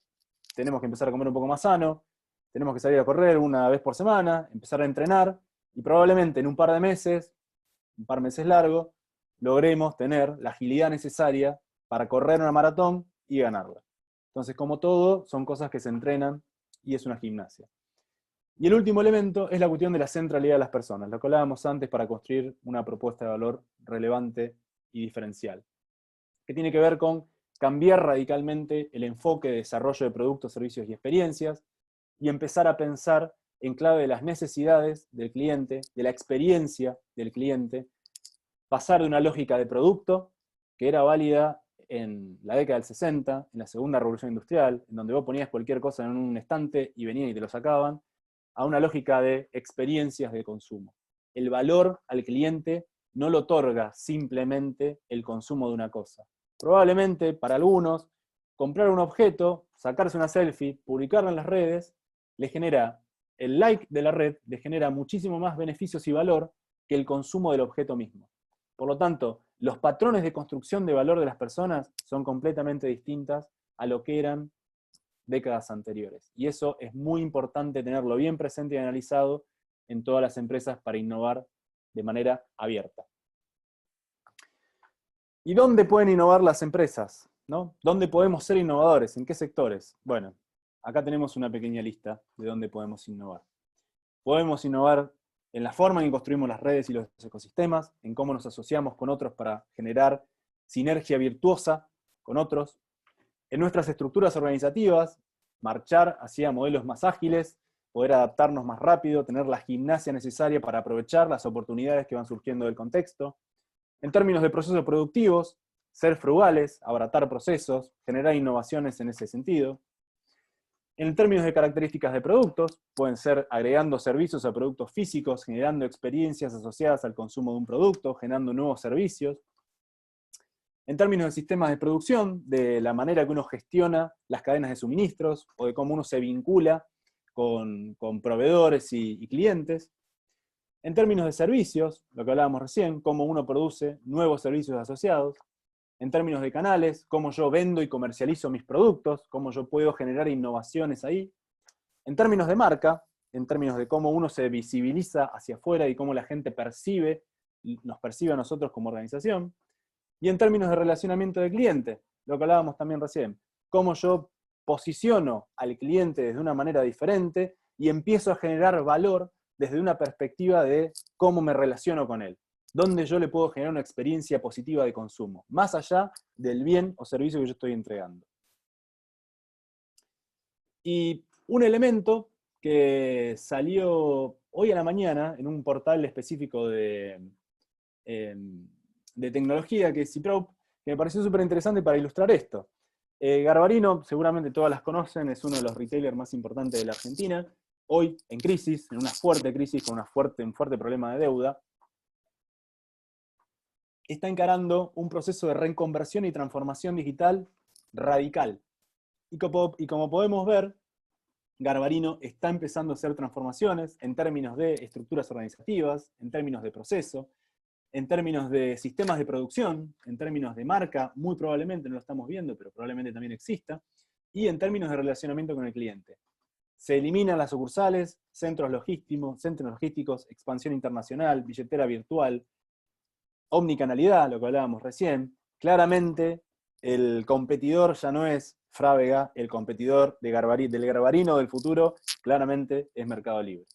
tenemos que empezar a comer un poco más sano, tenemos que salir a correr una vez por semana, empezar a entrenar, y probablemente en un par de meses largo, logremos tener la agilidad necesaria para correr una maratón y ganarla. Entonces, como todo, son cosas que se entrenan y es una gimnasia. Y el último elemento es la cuestión de la centralidad de las personas, lo que hablábamos antes para construir una propuesta de valor relevante y diferencial, que tiene que ver con cambiar radicalmente el enfoque de desarrollo de productos, servicios y experiencias, y empezar a pensar en clave de las necesidades del cliente, de la experiencia del cliente, pasar de una lógica de producto, que era válida en la década del 60, en la segunda revolución industrial, en donde vos ponías cualquier cosa en un estante y venían y te lo sacaban, a una lógica de experiencias de consumo. El valor al cliente no lo otorga simplemente el consumo de una cosa. Probablemente, para algunos, comprar un objeto, sacarse una selfie, publicarla en las redes, le genera, el like de la red le genera muchísimo más beneficios y valor que el consumo del objeto mismo. Por lo tanto, los patrones de construcción de valor de las personas son completamente distintas a lo que eran décadas anteriores. Y eso es muy importante tenerlo bien presente y analizado en todas las empresas para innovar de manera abierta. ¿Y dónde pueden innovar las empresas? ¿No? ¿Dónde podemos ser innovadores? ¿En qué sectores? Bueno, acá tenemos una pequeña lista de dónde podemos innovar. Podemos innovar en la forma en que construimos las redes y los ecosistemas, en cómo nos asociamos con otros para generar sinergia virtuosa con otros, en nuestras estructuras organizativas, marchar hacia modelos más ágiles, poder adaptarnos más rápido, tener la gimnasia necesaria para aprovechar las oportunidades que van surgiendo del contexto. En términos de procesos productivos, ser frugales, abaratar procesos, generar innovaciones en ese sentido. En términos de características de productos, pueden ser agregando servicios a productos físicos, generando experiencias asociadas al consumo de un producto, generando nuevos servicios. En términos de sistemas de producción, de la manera que uno gestiona las cadenas de suministros, o de cómo uno se vincula con proveedores y clientes. En términos de servicios, lo que hablábamos recién, cómo uno produce nuevos servicios asociados. En términos de canales, cómo yo vendo y comercializo mis productos, cómo yo puedo generar innovaciones ahí. En términos de marca, en términos de cómo uno se visibiliza hacia afuera y cómo la gente nos percibe a nosotros como organización. Y en términos de relacionamiento de cliente, lo que hablábamos también recién, cómo yo posiciono al cliente desde una manera diferente y empiezo a generar valor desde una perspectiva de cómo me relaciono con él. Dónde yo le puedo generar una experiencia positiva de consumo, más allá del bien o servicio que yo estoy entregando. Y un elemento que salió hoy a la mañana en un portal específico de tecnología, que es Cipro, que me pareció súper interesante para ilustrar esto. Garbarino, seguramente todas las conocen, es uno de los retailers más importantes de la Argentina, hoy en crisis, en una fuerte crisis, con un fuerte problema de deuda, está encarando un proceso de reconversión y transformación digital radical. Y como podemos ver, Garbarino está empezando a hacer transformaciones en términos de estructuras organizativas, en términos de proceso, en términos de sistemas de producción, en términos de marca, muy probablemente no lo estamos viendo, pero probablemente también exista, y en términos de relacionamiento con el cliente. Se eliminan las sucursales, centros logísticos, expansión internacional, billetera virtual, omnicanalidad, lo que hablábamos recién. Claramente, el competidor ya no es Frávega, el competidor del Garbarino del futuro, claramente es Mercado Libre.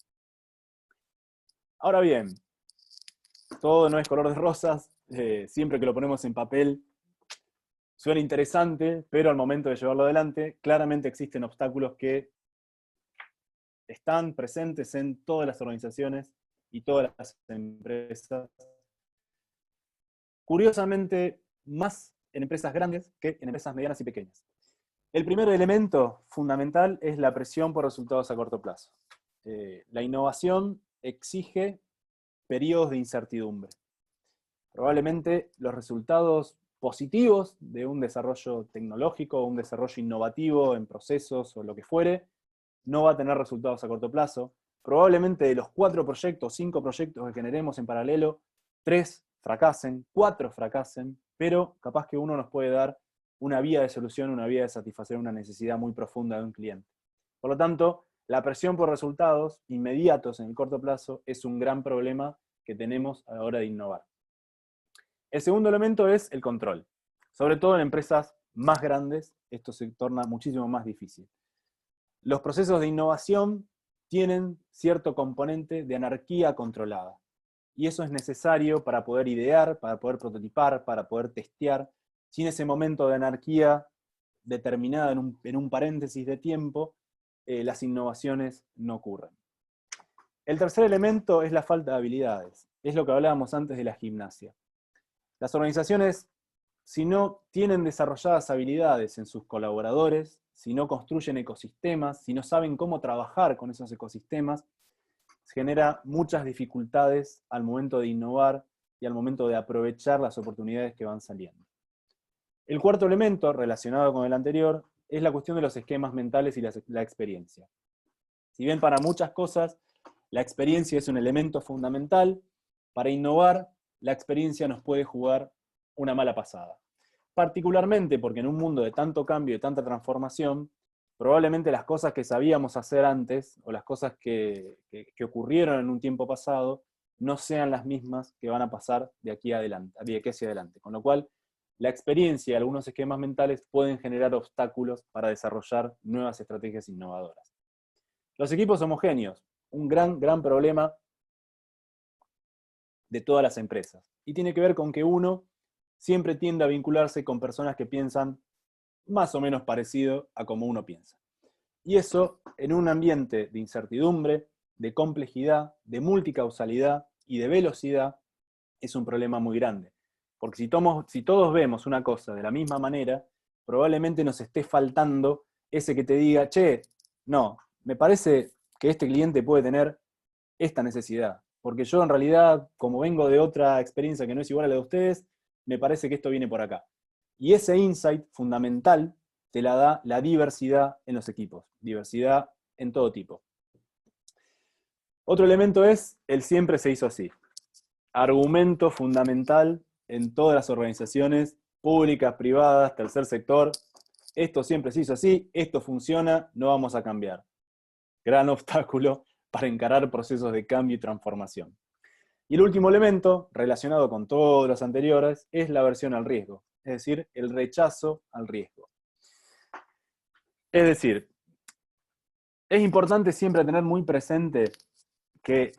Ahora bien, todo no es color de rosas, siempre que lo ponemos en papel suena interesante, pero al momento de llevarlo adelante, claramente existen obstáculos que están presentes en todas las organizaciones y todas las empresas. Curiosamente, más en empresas grandes que en empresas medianas y pequeñas. El primer elemento fundamental es la presión por resultados a corto plazo. La innovación exige periodos de incertidumbre. Probablemente los resultados positivos de un desarrollo tecnológico, un desarrollo innovativo en procesos o lo que fuere, no va a tener resultados a corto plazo. Probablemente de los 4 proyectos, 5 proyectos que generemos en paralelo, 3 fracasen, 4 fracasen, pero capaz que uno nos puede dar una vía de solución, una vía de satisfacer una necesidad muy profunda de un cliente. Por lo tanto, la presión por resultados inmediatos en el corto plazo es un gran problema que tenemos a la hora de innovar. El segundo elemento es el control. Sobre todo en empresas más grandes, esto se torna muchísimo más difícil. Los procesos de innovación tienen cierto componente de anarquía controlada. Y eso es necesario para poder idear, para poder prototipar, para poder testear. Sin ese momento de anarquía determinada en un paréntesis de tiempo, las innovaciones no ocurren. El tercer elemento es la falta de habilidades. Es lo que hablábamos antes de la gimnasia. Las organizaciones, si no tienen desarrolladas habilidades en sus colaboradores, si no construyen ecosistemas, si no saben cómo trabajar con esos ecosistemas, genera muchas dificultades al momento de innovar y al momento de aprovechar las oportunidades que van saliendo. El cuarto elemento, relacionado con el anterior, es la cuestión de los esquemas mentales y la experiencia. Si bien para muchas cosas la experiencia es un elemento fundamental, para innovar la experiencia nos puede jugar una mala pasada. Particularmente porque en un mundo de tanto cambio y tanta transformación, probablemente las cosas que sabíamos hacer antes, o las cosas que ocurrieron en un tiempo pasado, no sean las mismas que van a pasar de aquí hacia adelante. Con lo cual, la experiencia y algunos esquemas mentales pueden generar obstáculos para desarrollar nuevas estrategias innovadoras. Los equipos homogéneos, un gran problema de todas las empresas. Y tiene que ver con que uno siempre tiende a vincularse con personas que piensan más o menos parecido a como uno piensa. Y eso, en un ambiente de incertidumbre, de complejidad, de multicausalidad y de velocidad, es un problema muy grande. Porque si todos vemos una cosa de la misma manera, probablemente nos esté faltando ese que te diga, che, no, me parece que este cliente puede tener esta necesidad. Porque yo en realidad, como vengo de otra experiencia que no es igual a la de ustedes, me parece que esto viene por acá. Y ese insight fundamental te la da la diversidad en los equipos. Diversidad en todo tipo. Otro elemento es, el siempre se hizo así. Argumento fundamental en todas las organizaciones, públicas, privadas, tercer sector. Esto siempre se hizo así, esto funciona, no vamos a cambiar. Gran obstáculo para encarar procesos de cambio y transformación. Y el último elemento, relacionado con todos los anteriores, es la aversión al riesgo, es decir, el rechazo al riesgo. Es decir, es importante siempre tener muy presente que,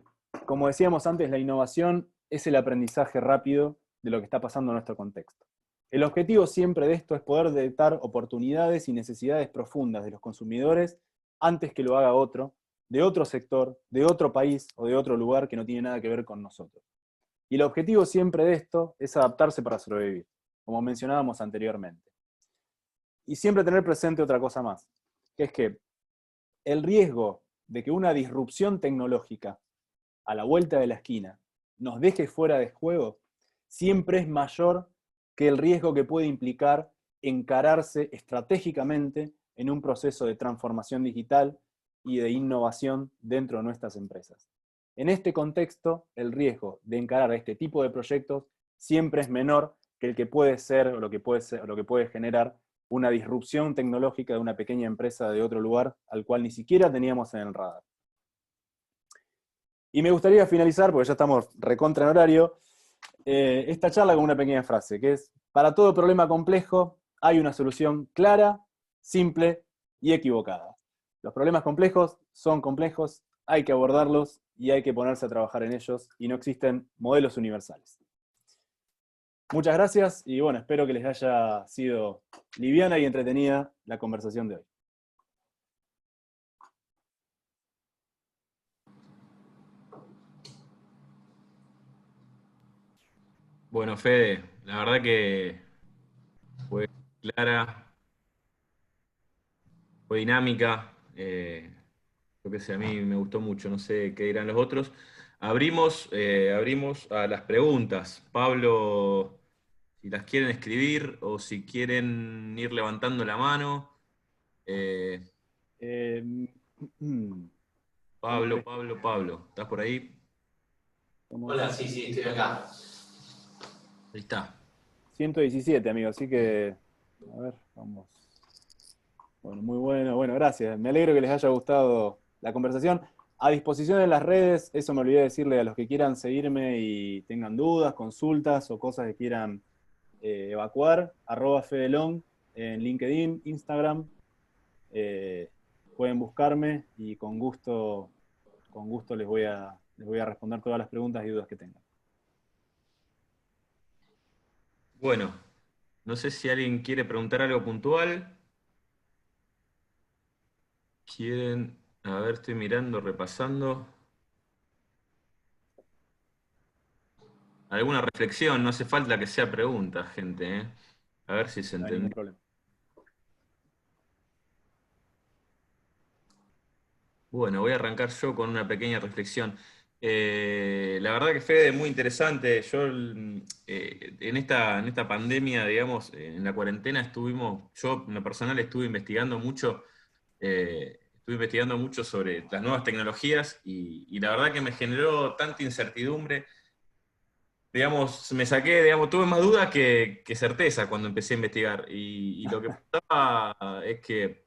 como decíamos antes, la innovación es el aprendizaje rápido de lo que está pasando en nuestro contexto. El objetivo siempre de esto es poder detectar oportunidades y necesidades profundas de los consumidores antes que lo haga otro, de otro sector, de otro país o de otro lugar que no tiene nada que ver con nosotros. Y el objetivo siempre de esto es adaptarse para sobrevivir, como mencionábamos anteriormente. Y siempre tener presente otra cosa más, que es que el riesgo de que una disrupción tecnológica a la vuelta de la esquina nos deje fuera de juego, siempre es mayor que el riesgo que puede implicar encararse estratégicamente en un proceso de transformación digital y de innovación dentro de nuestras empresas. En este contexto, el riesgo de encarar este tipo de proyectos siempre es menor que el que puede ser o lo que puede generar una disrupción tecnológica de una pequeña empresa de otro lugar al cual ni siquiera teníamos en el radar. Y me gustaría finalizar, porque ya estamos recontra en horario, esta charla con una pequeña frase, que es: para todo problema complejo hay una solución clara, simple y equivocada. Los problemas complejos son complejos, hay que abordarlos y hay que ponerse a trabajar en ellos, y no existen modelos universales. Muchas gracias, y bueno, espero que les haya sido liviana y entretenida la conversación de hoy. Bueno, Fede, la verdad que fue clara, fue dinámica. Yo qué sé, a mí me gustó mucho, no sé qué dirán los otros. Abrimos a las preguntas. Pablo, si las quieren escribir o si quieren ir levantando la mano. Eh, Pablo, ¿estás por ahí? Hola, sí, estoy acá. Ahí está. 117, amigo, así que, a ver, vamos. Bueno, muy bueno, gracias. Me alegro que les haya gustado la conversación. A disposición en las redes, eso me olvidé decirle a los que quieran seguirme y tengan dudas, consultas o cosas que quieran evacuar, @fedelong en LinkedIn, Instagram. Pueden buscarme y con gusto les voy a responder todas las preguntas y dudas que tengan. Bueno, no sé si alguien quiere preguntar algo puntual. ¿Quieren? A ver, estoy mirando, repasando. ¿Alguna reflexión? No hace falta que sea pregunta, gente, ¿eh? A ver si se No hay ningún entendió. problema. Bueno, voy a arrancar yo con una pequeña reflexión. La verdad que Fede, muy interesante. Yo en esta pandemia, digamos, en la cuarentena yo en lo personal estuve investigando mucho estuve investigando mucho sobre las nuevas tecnologías y la verdad que me generó tanta incertidumbre. Digamos, me saqué, digamos, tuve más dudas que certeza cuando empecé a investigar. Y lo que pasaba es que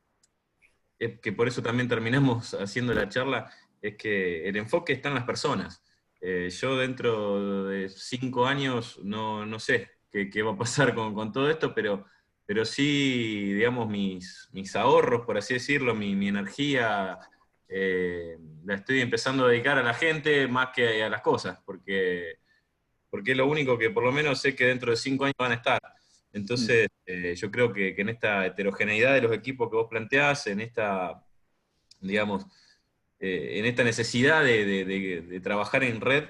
por eso también terminamos haciendo la charla, es que el enfoque está en las personas. Yo dentro de 5 años no sé qué va a pasar con todo esto, pero sí, digamos, mis ahorros, por así decirlo, mi energía, la estoy empezando a dedicar a la gente más que a las cosas, porque es lo único que por lo menos sé que dentro de 5 años van a estar. Entonces, yo creo que en esta heterogeneidad de los equipos que vos planteás, en esta, digamos, en esta necesidad de trabajar en red,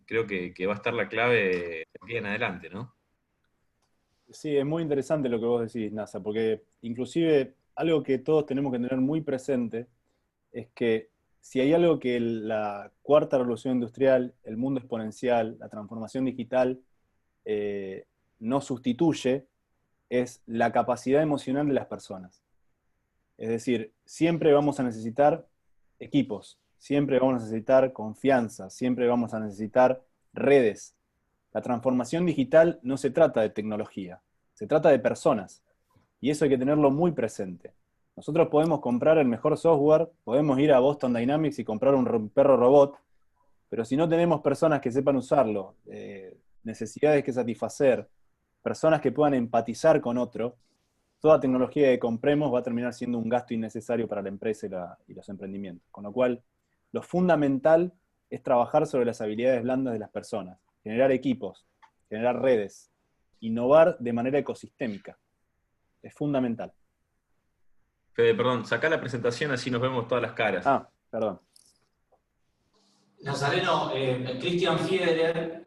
creo que va a estar la clave de aquí en adelante, ¿no? Sí, es muy interesante lo que vos decís, NASA, porque inclusive algo que todos tenemos que tener muy presente es que si hay algo que la cuarta revolución industrial, el mundo exponencial, la transformación digital, eh, no sustituye, es la capacidad emocional de las personas. Es decir, siempre vamos a necesitar equipos, siempre vamos a necesitar confianza, siempre vamos a necesitar redes. La transformación digital no se trata de tecnología, se trata de personas. Y eso hay que tenerlo muy presente. Nosotros podemos comprar el mejor software, podemos ir a Boston Dynamics y comprar un perro robot, pero si no tenemos personas que sepan usarlo, necesidades que satisfacer, personas que puedan empatizar con otro, toda tecnología que compremos va a terminar siendo un gasto innecesario para la empresa y los emprendimientos. Con lo cual, lo fundamental es trabajar sobre las habilidades blandas de las personas, generar equipos, generar redes, innovar de manera ecosistémica. Es fundamental. Fede, perdón, sacá la presentación así nos vemos todas las caras. Ah, perdón. Nazareno, Christian Fiedler.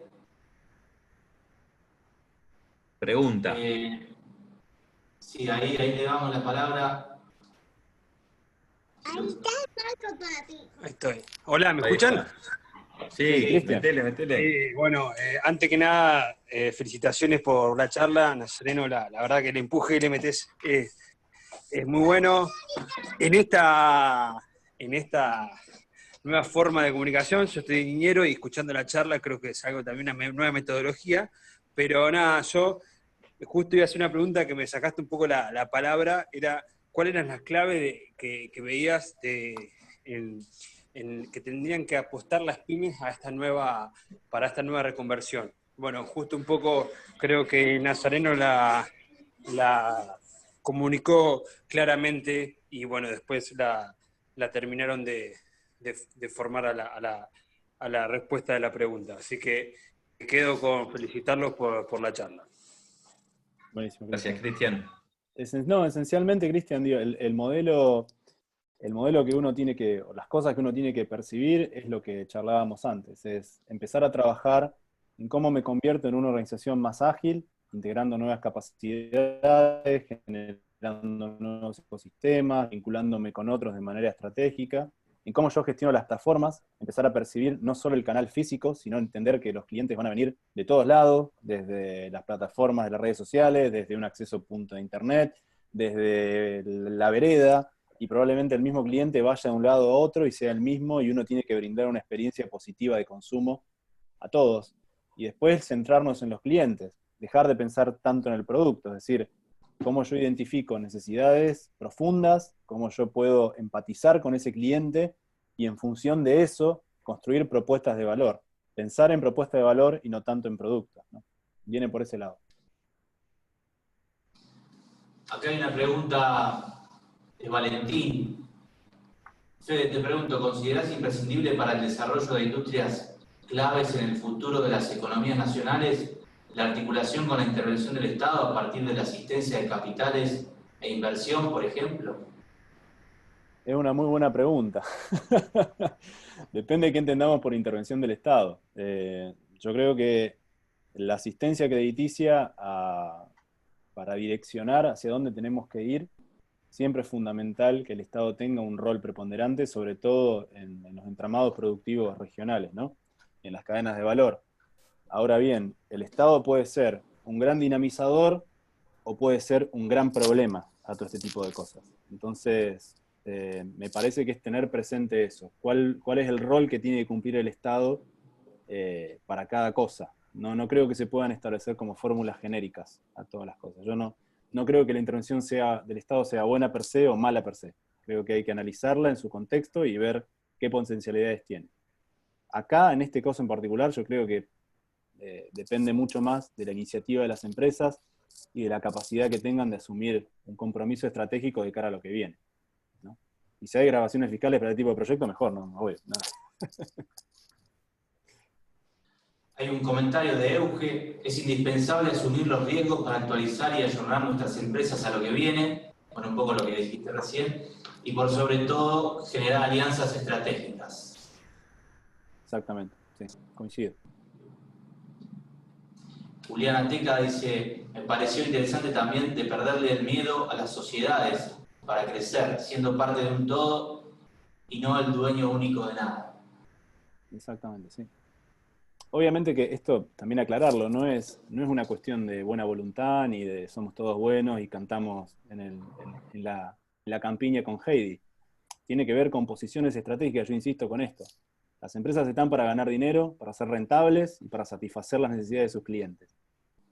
Pregunta. Sí, ahí le damos la palabra. Ahí está el marco para ti. Ahí estoy. Hola, ¿me Ahí escuchan? está. Sí, Cristian. metele. Bueno, antes que nada, felicitaciones por la charla, Nazareno, la verdad que el empuje que le metés es muy bueno. En esta nueva forma de comunicación, yo estoy ingeniero y escuchando la charla creo que es algo también una nueva metodología, pero nada, yo justo iba a hacer una pregunta que me sacaste un poco la palabra, era ¿cuáles eran las claves que veías en que tendrían que apostar las pymes para esta nueva reconversión? Bueno, justo un poco creo que Nazareno la comunicó claramente y bueno, después la terminaron de formar a la respuesta de la pregunta. Así que me quedo con felicitarlos por la charla. Buenísimo. Gracias, Cristian. No, esencialmente, Cristian, digo, el modelo que uno tiene que, o las cosas que uno tiene que percibir es lo que charlábamos antes, es empezar a trabajar en cómo me convierto en una organización más ágil, integrando nuevas capacidades, generando nuevos ecosistemas, vinculándome con otros de manera estratégica, en cómo yo gestiono las plataformas, empezar a percibir no solo el canal físico, sino entender que los clientes van a venir de todos lados, desde las plataformas de las redes sociales, desde un acceso punto de internet, desde la vereda, y probablemente el mismo cliente vaya de un lado a otro y sea el mismo, y uno tiene que brindar una experiencia positiva de consumo a todos. Y después centrarnos en los clientes, dejar de pensar tanto en el producto, es decir, cómo yo identifico necesidades profundas, cómo yo puedo empatizar con ese cliente y en función de eso construir propuestas de valor. Pensar en propuestas de valor y no tanto en productos, ¿no? Viene por ese lado. Acá hay una pregunta de Valentín. Fede, te pregunto, ¿considerás imprescindible para el desarrollo de industrias claves en el futuro de las economías nacionales la articulación con la intervención del Estado a partir de la asistencia de capitales e inversión, por ejemplo? Es una muy buena pregunta. Depende de qué entendamos por intervención del Estado. Yo creo que la asistencia crediticia para direccionar hacia dónde tenemos que ir, siempre es fundamental que el Estado tenga un rol preponderante, sobre todo en los entramados productivos regionales, ¿no? En las cadenas de valor. Ahora bien, el Estado puede ser un gran dinamizador o puede ser un gran problema a todo este tipo de cosas. Entonces, Me parece que es tener presente eso. ¿Cuál es el rol que tiene que cumplir el Estado para cada cosa? No creo que se puedan establecer como fórmulas genéricas a todas las cosas. Yo no creo que la intervención del Estado sea buena per se o mala per se. Creo que hay que analizarla en su contexto y ver qué potencialidades tiene. Acá, en este caso en particular, yo creo que depende mucho más de la iniciativa de las empresas y de la capacidad que tengan de asumir un compromiso estratégico de cara a lo que viene, ¿no? Y si hay grabaciones fiscales para este tipo de proyecto, mejor, ¿no? Obvio, no. Hay un comentario de Euge: es indispensable asumir los riesgos para actualizar y ayornar nuestras empresas a lo que viene, bueno, un poco lo que dijiste recién, y por sobre todo generar alianzas estratégicas. Exactamente, sí, coincido. Juliana Teca dice: me pareció interesante también de perderle el miedo a las sociedades para crecer, siendo parte de un todo y no el dueño único de nada. Exactamente, sí. Obviamente que esto, también aclararlo, no es una cuestión de buena voluntad ni de somos todos buenos y cantamos en la campiña con Heidi. Tiene que ver con posiciones estratégicas, yo insisto con esto. Las empresas están para ganar dinero, para ser rentables y para satisfacer las necesidades de sus clientes.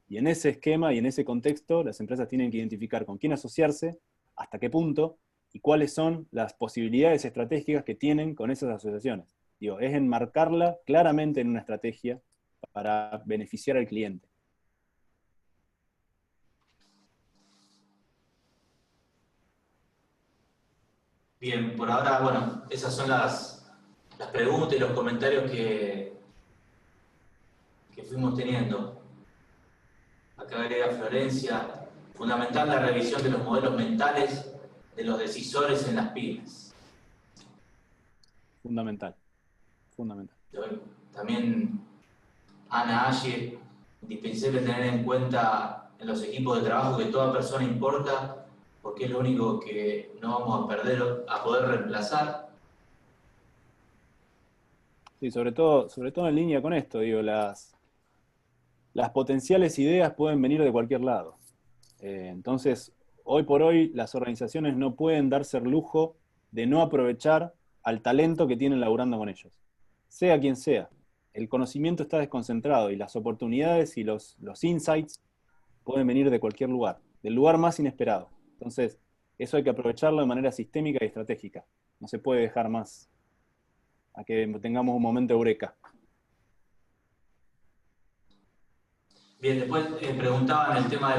Y en ese esquema y en ese contexto, las empresas tienen que identificar con quién asociarse, hasta qué punto, y cuáles son las posibilidades estratégicas que tienen con esas asociaciones. Digo, es enmarcarla claramente en una estrategia para beneficiar al cliente. Bien, por ahora, bueno, esas son las preguntas y los comentarios que fuimos teniendo. Acá agrega Florencia: fundamental la revisión de los modelos mentales de los decisores en las pymes. Fundamental, fundamental. También Ana Aye: indispensable tener en cuenta en los equipos de trabajo que toda persona importa, porque es lo único que no vamos a perder, a poder reemplazar. Sí, sobre todo en línea con esto, digo, las potenciales ideas pueden venir de cualquier lado. Entonces, hoy por hoy, las organizaciones no pueden darse el lujo de no aprovechar al talento que tienen laburando con ellos. Sea quien sea. El conocimiento está desconcentrado y las oportunidades y los insights pueden venir de cualquier lugar, del lugar más inesperado. Entonces, eso hay que aprovecharlo de manera sistémica y estratégica. No se puede dejar más a que tengamos un momento eureka. Bien, después preguntaban el tema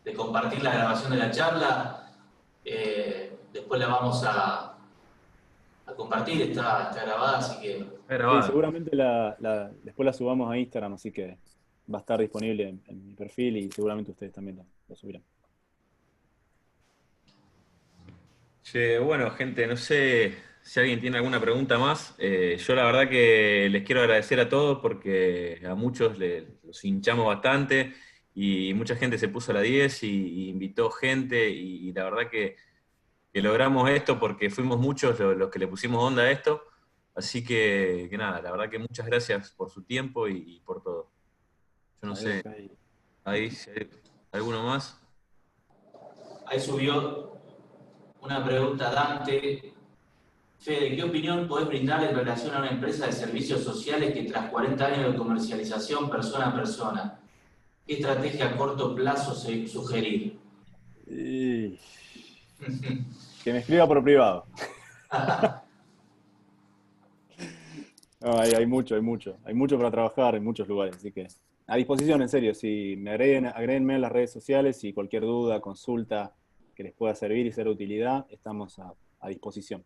de compartir la grabación de la charla. Después la vamos a compartir, está grabada, así que... Sí, seguramente después la subamos a Instagram, así que va a estar disponible en mi perfil y seguramente ustedes también lo subirán. Che, bueno, gente, no sé si alguien tiene alguna pregunta más. Yo la verdad que les quiero agradecer a todos porque a muchos los hinchamos bastante y mucha gente se puso a la 10 y invitó gente y la verdad que logramos esto porque fuimos muchos los que le pusimos onda a esto. Así que nada, la verdad que muchas gracias por su tiempo y por todo. Yo no sé, ahí si hay alguno más. Ahí subió una pregunta Dante. Fede, ¿qué opinión podés brindar en relación a una empresa de servicios sociales que tras 40 años de comercialización persona a persona, qué estrategia a corto plazo sugerir? Que me escriba por privado. No, hay mucho. Hay mucho para trabajar en muchos lugares, así que a disposición, en serio. Si me agréguenme en las redes sociales y cualquier duda, consulta que les pueda servir y ser de utilidad, estamos a disposición.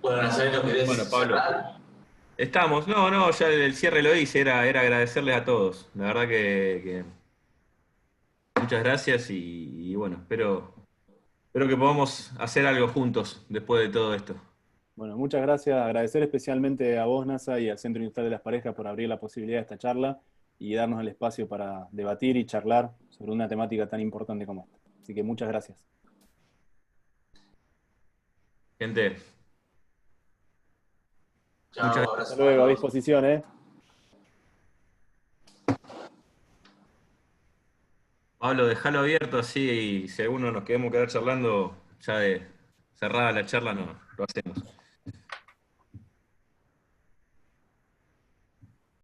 Bueno, Nazareno, ¿querés Bueno, Pablo. cerrar? Estamos, no, ya el cierre lo hice, era agradecerles a todos. La verdad que muchas gracias y bueno, espero que podamos hacer algo juntos después de todo esto. Bueno, muchas gracias. Agradecer especialmente a vos, NASA, y al Centro Industrial de las Parejas por abrir la posibilidad de esta charla y darnos el espacio para debatir y charlar sobre una temática tan importante como esta. Así que muchas gracias. Gente, Chao, muchas abrazo Hasta para luego, a todos. disposición, ¿eh? Pablo, dejalo abierto así y si alguno nos queremos quedar charlando, ya de cerrada la charla, no, lo hacemos.